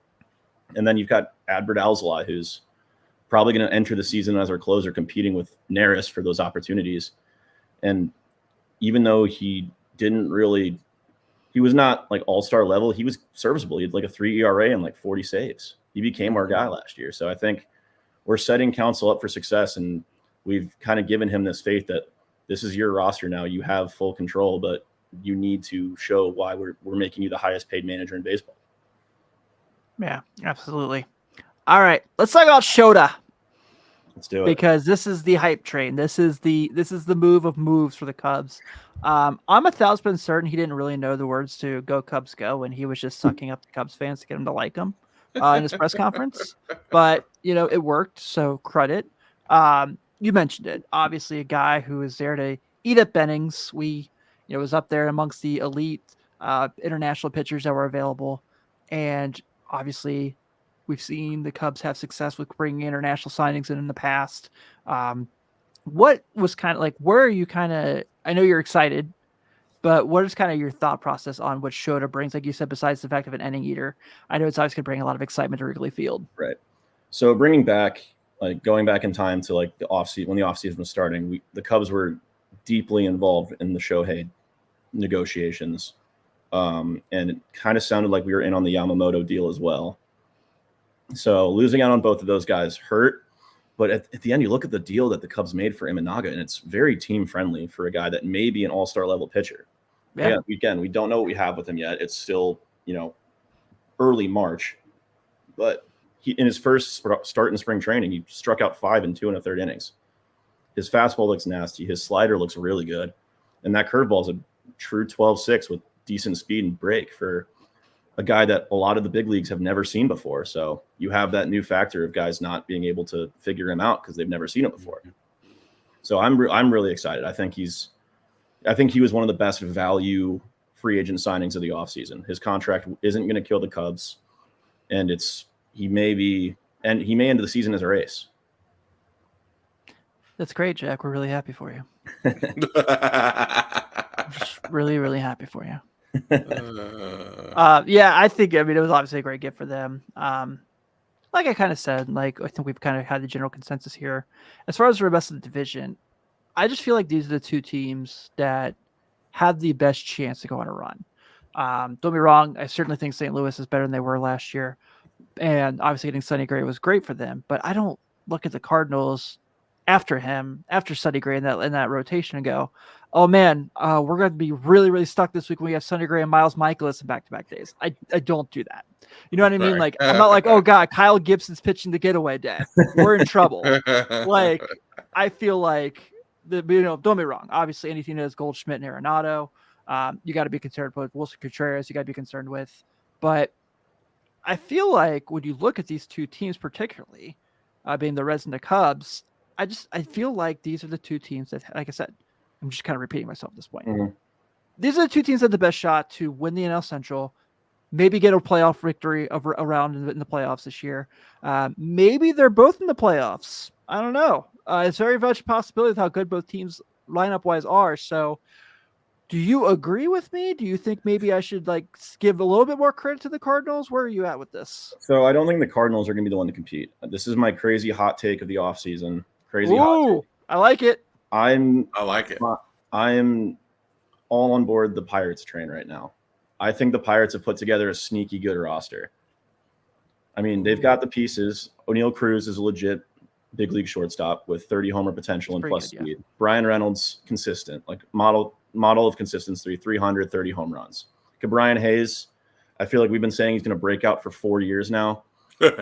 And then you've got Adbert Alzolay, who's probably going to enter the season as our closer, competing with Neris for those opportunities. And even though he was not like all-star level, he was serviceable. He had like a 3 ERA and like 40 saves. He became our guy last year. So I think we're setting Counsell up for success, and we've kind of given him this faith that this is your roster now. You have full control, but you need to show why we're making you the highest paid manager in baseball. Yeah, absolutely. All right, let's talk about Shota. Let's do it. Because this is the hype train. This is the move of moves for the Cubs. I'm 1,000% certain he didn't really know the words to "Go Cubs Go," and he was just sucking up the Cubs fans to get them to like him in his press conference. But it worked. So credit. You mentioned it. Obviously, a guy who is there to eat up innings. Was up there amongst the elite international pitchers that were available, and obviously, we've seen the Cubs have success with bringing international signings in the past. What was kind of like, where are you I know you're excited, but what is kind of your thought process on what Shota brings? Like you said, besides the fact of an inning eater, I know it's always going to bring a lot of excitement to Wrigley Field. Right. So going back in time to like the offseason, when the offseason was starting, the Cubs were deeply involved in the Shohei negotiations. And it kind of sounded like we were in on the Yamamoto deal as well. So losing out on both of those guys hurt. But at the end, you look at the deal that the Cubs made for Imanaga, and it's very team-friendly for a guy that may be an all-star level pitcher. Yeah. Again, we don't know what we have with him yet. It's still, early March. But in his first start in spring training, he struck out 5 in 2 1/3 innings. His fastball looks nasty. His slider looks really good. And that curveball is a true 12-6 with decent speed and break for a guy that a lot of the big leagues have never seen before. So you have that new factor of guys not being able to figure him out because they've never seen it before. So I'm really excited. I think he was one of the best value free agent signings of the offseason. His contract isn't going to kill the Cubs, and he may end the season as our ace. That's great, Jack. We're really happy for you. Just really, really happy for you. I think it was obviously a great gift for them. Like I kind of said, I think we've kind of had the general consensus here. As far as the rest of the division, I just feel like these are the 2 teams that have the best chance to go on a run. Don't be wrong, I certainly think St. Louis is better than they were last year. And obviously getting Sonny Gray was great for them, but I don't look at the Cardinals after Sonny Gray in that rotation and go, oh man, we're going to be really, really stuck this week when we have Sonny Gray and Miles Michaelis in back-to-back days. I don't do that. You know what I mean? Like, I'm not like, oh God, Kyle Gibson's pitching the getaway day. We're in trouble. I feel like don't be wrong. Obviously anything that is Goldschmidt and Arenado, you got to be concerned with. Wilson Contreras, you got to be concerned with. But I feel like when you look at these 2 teams particularly, being the Reds and the Cubs. I feel like these are the two teams that, like I said, I'm just kind of repeating myself at this point. Mhm. These are the two teams that have the best shot to win the NL Central, maybe get a playoff victory around in the playoffs this year. Maybe they're both in the playoffs. I don't know. It's very much a possibility of how good both teams lineup wise are. So, do you agree with me? Do you think maybe I should give a little bit more credit to the Cardinals? Where are you at with this? So I don't think the Cardinals are going to be the one to compete. This is my crazy hot take of the offseason. Crazy Ooh, hot take. I like it. I like it. I am all on board the Pirates train right now. I think the Pirates have put together a sneaky good roster. I mean, they've got the pieces. O'Neal Cruz is a legit big league shortstop with 30 homer potential and plus speed. Yeah. Brian Reynolds, consistent, like model of consistency, 330 home runs. Brian Hayes, I feel like we've been saying he's going to break out for 4 years now. But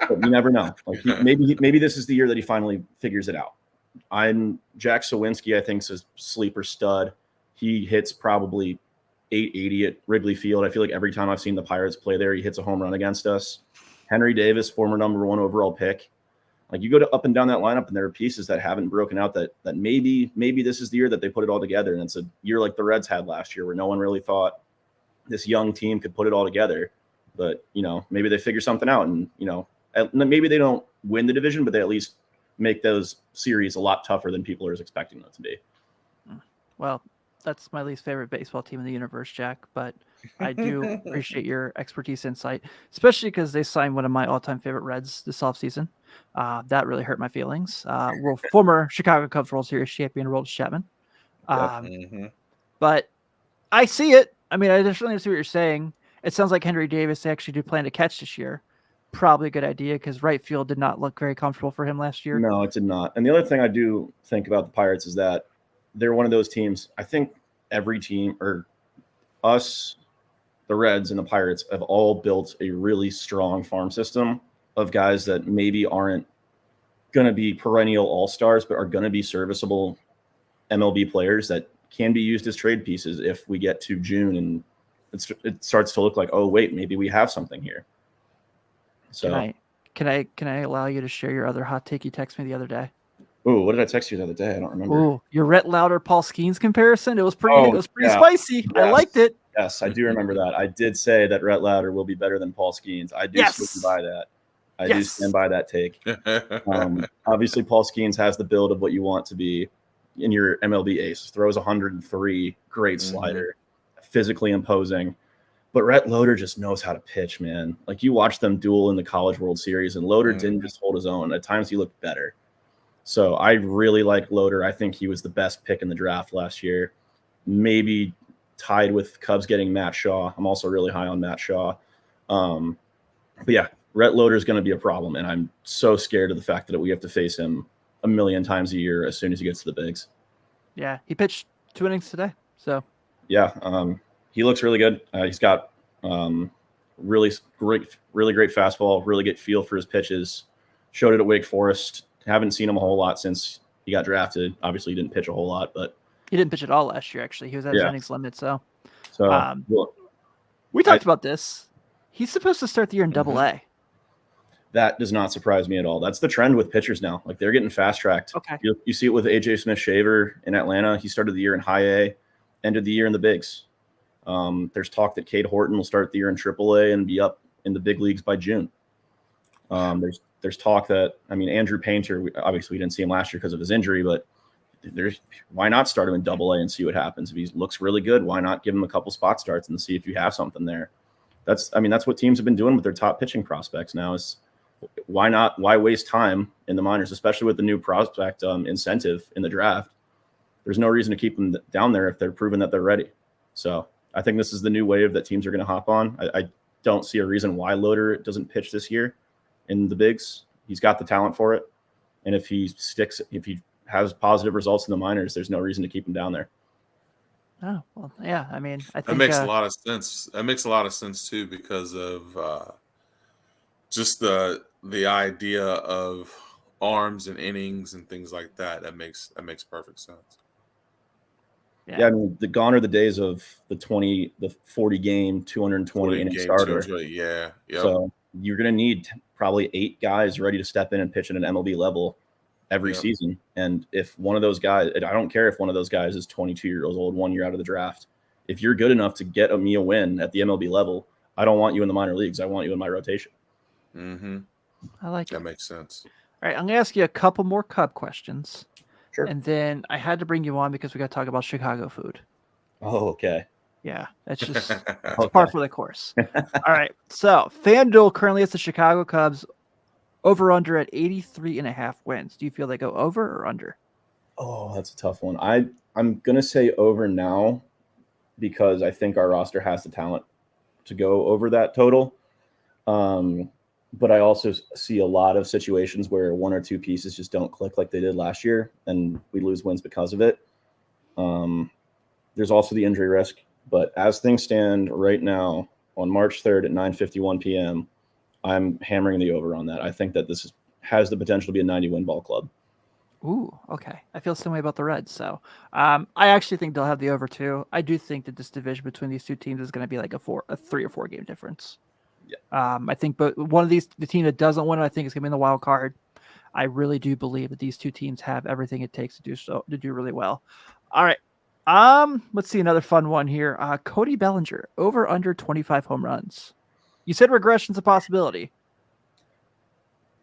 you never know. Like maybe this is the year that he finally figures it out. Jack Sawinski, I think, is a sleeper stud. He hits probably 880 at Wrigley Field. I feel like every time I've seen the Pirates play there, he hits a home run against us. Henry Davis, former #1 overall pick. Like you go up and down that lineup, and there are pieces that haven't broken out that maybe this is the year that they put it all together. And it's a year like the Reds had last year, where no one really thought this young team could put it all together. But maybe they figure something out, and maybe they don't win the division, but they at least make those series a lot tougher than people are expecting them to be. Well, that's my least favorite baseball team in the universe, Jack, but I do appreciate your expertise insight, especially because they signed one of my all-time favorite Reds this offseason. That really hurt my feelings. Former Chicago Cubs World Series champion, Aroldis Chapman. But I see it. I mean, I definitely see what you're saying. It sounds like Henry Davis, they actually do plan to catch this year. Probably a good idea because right field did not look very comfortable for him last year. No, it did not. And the other thing I do think about the Pirates is that they're one of those teams. I think every team, or us, the Reds and the Pirates, have all built a really strong farm system of guys that maybe aren't going to be perennial all-stars, but are going to be serviceable MLB players that can be used as trade pieces if we get to June and it starts to look like, oh, wait, maybe we have something here. So can I allow you to share your other hot take you texted me the other day? Oh, what did I text you the other day? I don't remember. Oh, your Rhett Lauder Paul Skeens comparison. It was pretty spicy. Yes. I liked it. Yes, I do remember that. I did say that Rhett Lauder will be better than Paul Skeens. I do stand by that. I do stand by that take. Obviously, Paul Skeens has the build of what you want to be in your MLB ace. Throws 103, great slider, physically imposing. But Rhett Lauder just knows how to pitch, man. Like you watch them duel in the College World Series, and Lauder didn't just hold his own. At times, he looked better. So I really like Lauder. I think he was the best pick in the draft last year. Maybe tied with Cubs getting Matt Shaw. I'm also really high on Matt Shaw. But yeah, Rhett Lauder is going to be a problem, and I'm so scared of the fact that we have to face him a million times a year as soon as he gets to the bigs. Yeah, he pitched 2 innings today. So yeah, he looks really good. He's got really great fastball, really good feel for his pitches. Showed it at Wake Forest. Haven't seen him a whole lot since he got drafted. Obviously, he didn't pitch a whole lot, but he didn't pitch at all last year. Actually, he was at his innings limit. So we talked about this. He's supposed to start the year in Double-A. That does not surprise me at all. That's the trend with pitchers now. Like they're getting fast tracked. Okay, you see it with AJ Smith-Shaver in Atlanta. He started the year in High A, ended the year in the bigs. There's talk that Cade Horton will start the year in AAA and be up in the big leagues by June. There's talk that, Andrew Painter, obviously we didn't see him last year because of his injury, but why not start him in Double-A and see what happens? If he looks really good, why not give him a couple spot starts and see if you have something there? That's what teams have been doing with their top pitching prospects now is why waste time in the minors, especially with the new prospect incentive in the draft. There's no reason to keep them down there if they're proven that they're ready. So I think this is the new wave that teams are going to hop on. I don't see a reason why Lauder doesn't pitch this year in the bigs. He's got the talent for it. And if he has positive results in the minors, there's no reason to keep him down there. Oh, well, yeah. I think that makes a lot of sense. That makes a lot of sense too, because of just the idea of arms and innings and things like that. That makes perfect sense. Yeah, gone are the days of the 40 game, 220 inning starter. Yeah. Yep. So you're going to need probably 8 guys ready to step in and pitch at an MLB level every season. And if one of those guys, I don't care if one of those guys is 22 years old, 1 year out of the draft, if you're good enough to get me a win at the MLB level, I don't want you in the minor leagues. I want you in my rotation. Mm-hmm. I like That it. makes sense. All right, I'm going to ask you a couple more Cub questions. Sure. And then I had to bring you on because we got to talk about Chicago food. Oh, okay. Yeah, that's just Okay. par for the course. All right, so FanDuel currently has the Chicago Cubs over under at 83.5 wins. Do you feel they go over or under? Oh, that's a tough one. I'm going to say over now because I think our roster has the talent to go over that total. But I also see a lot of situations where 1 or 2 pieces just don't click like they did last year, and we lose wins because of it. There's also the injury risk. But as things stand right now, on March 3rd at 9:51 p.m., I'm hammering the over on that. I think that this has the potential to be a 90-win ball club. Ooh, okay. I feel the same way about the Reds. So I actually think they'll have the over too. I do think that this division between these two teams is going to be like a 3 or 4 game difference. Yeah. I think, but one of these, the team that doesn't win, I think is going to be in the wild card. I really do believe that these two teams have everything it takes to do really well. All right. Let's see another fun one here. Cody Bellinger over under 25 home runs. You said regression's a possibility.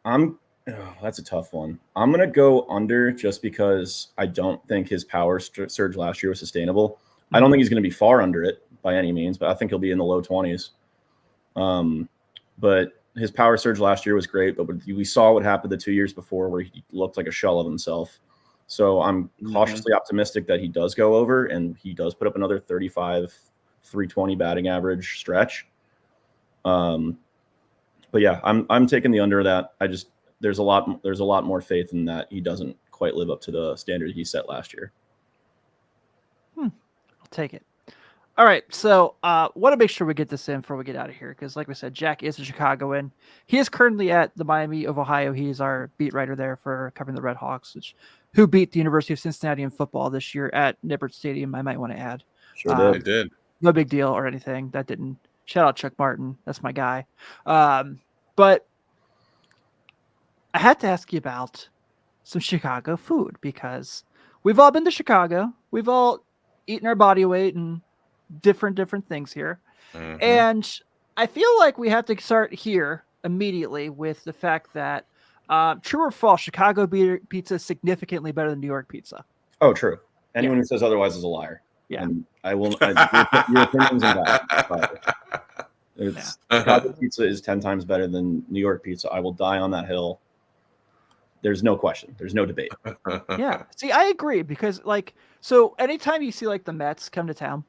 That's a tough one. I'm going to go under just because I don't think his power surge last year was sustainable. I don't think he's going to be far under it by any means, but I think he'll be in the low 20s. But his power surge last year was great, but we saw what happened the 2 years before where he looked like a shell of himself. So I'm cautiously optimistic that he does go over and he does put up another 35, 320 batting average stretch. But yeah, I'm taking the under that. There's a lot more faith in that he doesn't quite live up to the standard he set last year. I'll take it. All right, so want to make sure we get this in before we get out of here because, like we said, Jack is a Chicagoan. He is currently at the Miami of Ohio. He's our beat writer there for covering the Red Hawks, who beat the University of Cincinnati in football this year at Nippert Stadium. I might want to add. Sure They did. No big deal or anything. That didn't. Shout out Chuck Martin. That's my guy. But I had to ask you about some Chicago food because we've all been to Chicago. We've all eaten our body weight and different things here. Mhm. And I feel like we have to start here immediately with the fact that true or false, Chicago pizza is significantly better than New York pizza. Oh, true. Anyone who says otherwise is a liar. Yeah. And I will. Your opinions on that. Chicago pizza is 10 times better than New York pizza. I will die on that hill. There's no question. There's no debate. Yeah. See, I agree because so anytime you see the Mets come to town,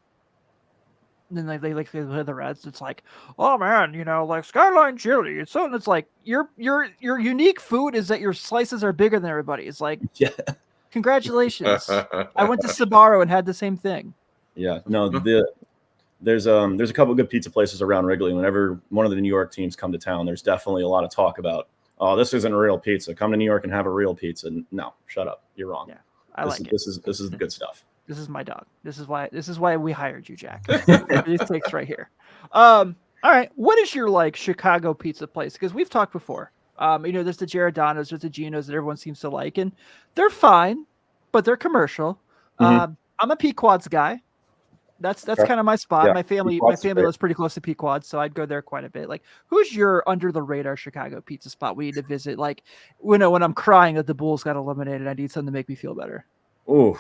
then they play the Reds, it's like, oh man, Skyline chili. It's something. It's like your unique food is that your slices are bigger than everybody. It's like, Yeah. Congratulations. I went to Sbarro and had the same thing. Yeah. No, there's a couple of good pizza places around Wrigley. Whenever one of the New York teams come to town, there's definitely a lot of talk about, oh, this isn't a real pizza. Come to New York and have a real pizza. No, shut up. You're wrong. Yeah. This is the good stuff. This is my dog. This is why we hired you, Jack. These takes right here. All right. What is your Chicago pizza place? Because we've talked before. There's the Giordano's, there's the Geno's that everyone seems to like, and they're fine, but they're commercial. Mm-hmm. I'm a Pequod's guy. That's kind of my spot. Yeah, my family lives pretty close to Pequod, so I'd go there quite a bit. Who's your under the radar Chicago pizza spot we need to visit? When I'm crying that the Bulls got eliminated, I need something to make me feel better. Ooh.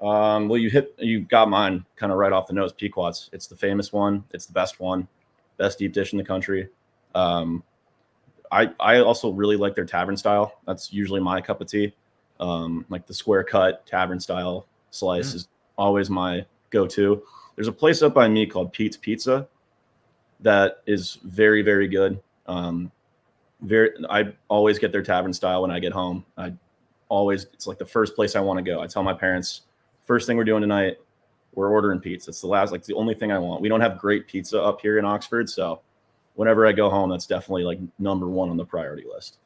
Well, you got mine kind of right off the nose. Pequod's. It's the famous one. It's the best one. Best deep dish in the country. I also really like their tavern style. That's usually my cup of tea. The square cut tavern style slice is always my go-to. There's a place up by me called Pete's Pizza that is very, very good. I always get their tavern style when I get home. It's the first place I want to go. I tell my parents, first thing we're doing tonight, we're ordering pizza. It's the only thing I want. We don't have great pizza up here in Oxford, so whenever I go home, that's definitely number one on the priority list.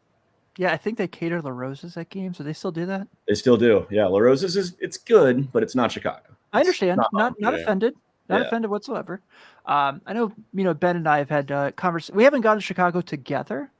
Yeah, I think they cater La Rosa's at games. Do they still do that? They still do. Yeah, La Rosa's it's good, but it's not Chicago. I understand. Not offended. Not Yeah. offended whatsoever. I know, Ben and I have had conversations. We haven't gone to Chicago together,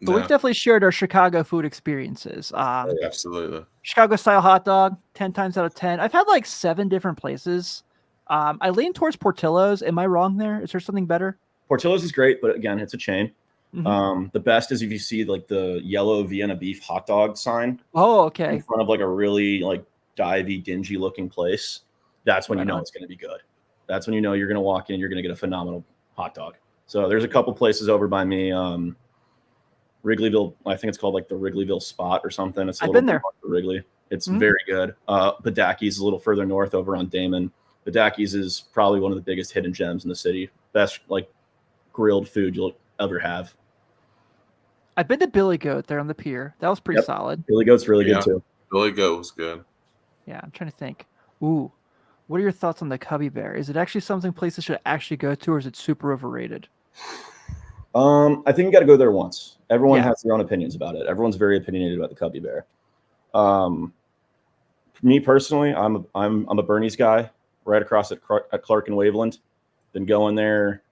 but we've No, definitely shared our Chicago food experiences. absolutely. Chicago style hot dog, 10 times out of 10. I've had like 7 different places. I lean towards Portillo's. Am I wrong there? Is there something better? Portillo's is great, but again, it's a chain. Mhm. The best is if you see like the yellow Vienna beef hot dog sign Oh, in okay. front of like a really like divey, dingy looking place. That's when you Right know on. it's going to be good. That's when you know you're going to walk in, you're going to get a phenomenal hot dog. So there's a couple places over by me. Wrigleyville, I think it's called like the Wrigleyville Spot or something. It's a I've little been bit there. north of Wrigley. It's Mhm. very good. Badaki's a little further north over on Damon. Badaki's is probably one of the biggest hidden gems in the city. Best like grilled food you'll ever have. I've been to Billy Goat there on the pier. That was pretty Yep. solid. Billy Goat's really Yeah. good too. Billy Goat was good. Yeah, I'm trying to think. Ooh, what are your thoughts on the Cubby Bear? Is it actually something places should actually go to, or is it super overrated? I think you got to go there once. Everyone Yeah. has their own opinions about it. Everyone's very opinionated about the Cubby Bear. Me personally, I'm a Bernie's guy. Right across at Clark and Waveland. Been going there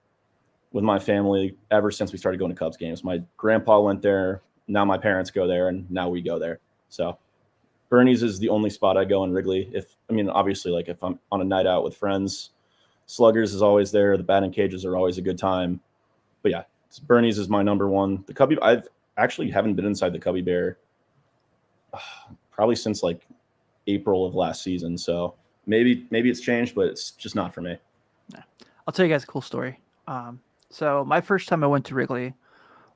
with my family ever since we started going to Cubs games. My grandpa went there. Now my parents go there, and now we go there. So Bernie's is the only spot I go in Wrigley. Obviously, like if I'm on a night out with friends, Sluggers is always there. The batting cages are always a good time. But yeah, Bernie's is my number one. The Cubby, I've actually haven't been inside the Cubby Bear probably since like April of last season. So maybe it's changed, but it's just not for me. I'll tell you guys a cool story. So my first time I went to Wrigley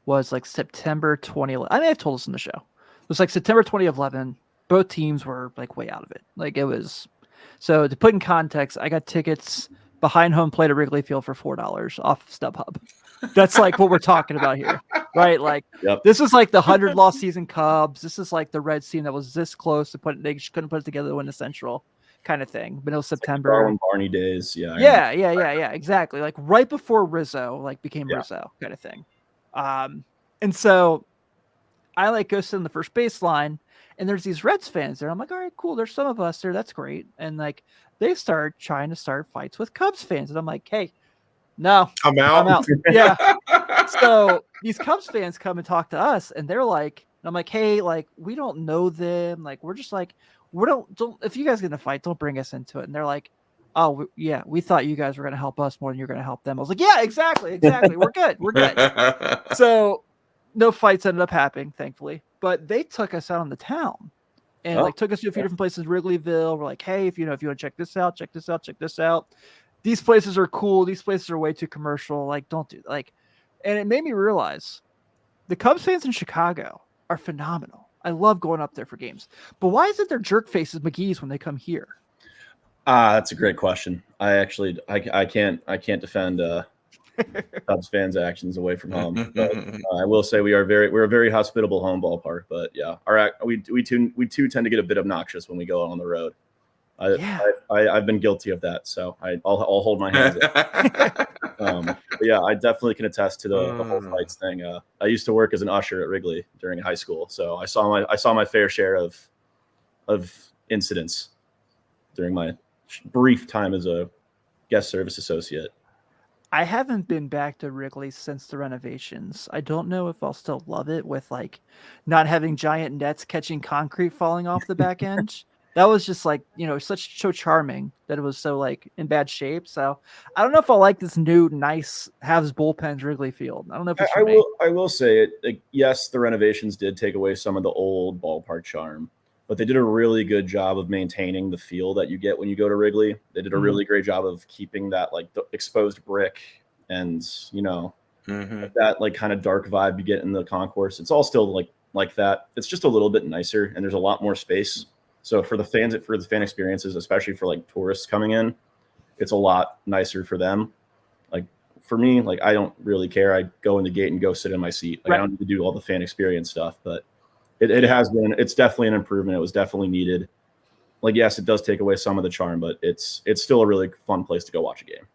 was like September 2011. I may have told us in the show. It was like September 2011. Both teams were like way out of it. Like it was. So to put in context, I got tickets behind home plate at Wrigley Field for $4 off of StubHub. That's like what we're talking about here, right? Like Yep. this is like the 100 loss season Cubs. This is like the Reds team that was this close to they just couldn't put it together to win the Central kind of thing. But it was September. Darwin Barney days. Yeah. Yeah, exactly. Like right before Rizzo like became Yeah. Rizzo kind of thing. And so I like go sit on the first baseline and there's these Reds fans there. I'm like, all right, cool. There's some of us there. That's great. And like they start trying to start fights with Cubs fans. And I'm like, hey, no, I'm out. I'm out. Yeah. So these Cubs fans come and talk to us and they're like, and I'm like, hey, like we don't know them. Like we're just like, don't if you guys get in a fight, don't bring us into it. And they're like, oh yeah, we thought you guys were going to help us more than you're going to help them. I was like, yeah, exactly. We're good. So no fights ended up happening, thankfully, but they took us out on the town and like took us to a few different places, Wrigleyville. We're like, hey, if you want to check this out, check this out. These places are cool. These places are way too commercial. Like, don't do like, and it made me realize the Cubs fans in Chicago are phenomenal. I love going up there for games, but why is it their jerk faces McGee's when they come here? That's a great question. I can't defend Cubs fans' actions away from home. But I will say we're a very hospitable home ballpark. But yeah, we too tend to get a bit obnoxious when we go on the road. I've been guilty of that, so I'll hold my hands up. But yeah, I definitely can attest to the whole fights thing. I used to work as an usher at Wrigley during high school, so I saw my fair share of incidents during my brief time as a guest service associate. I haven't been back to Wrigley since the renovations. I don't know if I'll still love it with like not having giant nets catching concrete falling off the back end. That was just like, so charming that it was so like in bad shape. So I don't know if I like this new nice Habs bullpens Wrigley Field. I don't know if it's for me. I will say it. Like, yes, the renovations did take away some of the old ballpark charm, but they did a really good job of maintaining the feel that you get when you go to Wrigley. They did a really great job of keeping that like the exposed brick and that like kind of dark vibe you get in the concourse. It's all still like that. It's just a little bit nicer and there's a lot more space. So for the fan experiences, especially for like tourists coming in, it's a lot nicer for them. Like for me, like I don't really care. I go in the gate and go sit in my seat. Like, I don't need to do all the fan experience stuff, but it's definitely an improvement. It was definitely needed. Like, yes, it does take away some of the charm, but it's still a really fun place to go watch a game.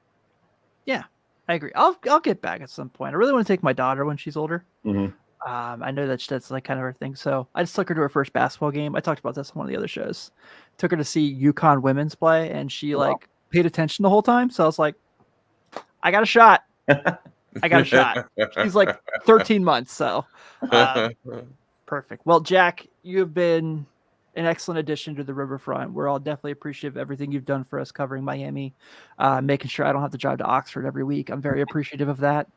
Yeah, I agree. I'll get back at some point. I really want to take my daughter when she's older. Mm-hmm. I know that's like kind of her thing. So I just took her to her first basketball game. I talked about this on one of the other shows. Took her to see UConn women's play, and she paid attention the whole time. So I was like, I got a shot. I got a shot. He's like 13 months, so perfect. Well, Jack, you have been an excellent addition to the Riverfront. We're all definitely appreciative of everything you've done for us covering Miami, making sure I don't have to drive to Oxford every week. I'm very appreciative of that.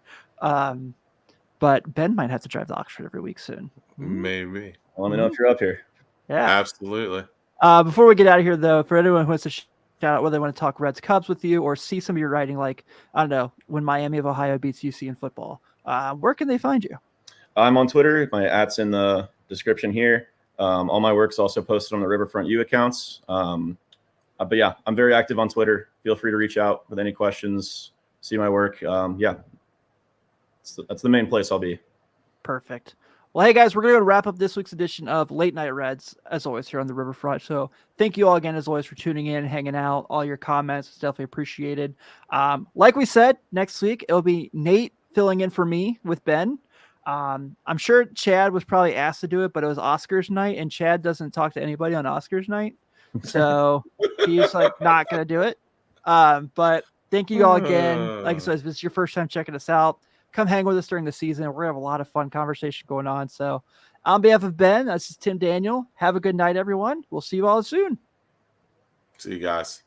But Ben might have to drive to Oxford every week soon. Maybe. Let me know if you're up here. Yeah. Absolutely. Before we get out of here, though, for anyone who wants to shout out whether they want to talk Reds Cubs with you or see some of your writing, like, I don't know, when Miami of Ohio beats UC in football, where can they find you? I'm on Twitter. My @'s in the description here. All my work's also posted on the Riverfront U accounts. But yeah, I'm very active on Twitter. Feel free to reach out with any questions, see my work. Yeah, that's the main place I'll be. Perfect. Well, hey, guys, we're going to wrap up this week's edition of Late Night Reds, as always, here on the Riverfront. So thank you all again, as always, for tuning in, hanging out. All your comments is definitely appreciated. Like we said, next week, it'll be Nate filling in for me with Ben. I'm sure Chad was probably asked to do it, but it was Oscars night, and Chad doesn't talk to anybody on Oscars night. So he's like not going to do it. But thank you all again. Like I said, if this is your first time checking us out, come hang with us during the season. We're going to have a lot of fun conversation going on. So on behalf of Ben, this is Tim Daniel. Have a good night, everyone. We'll see you all soon. See you guys.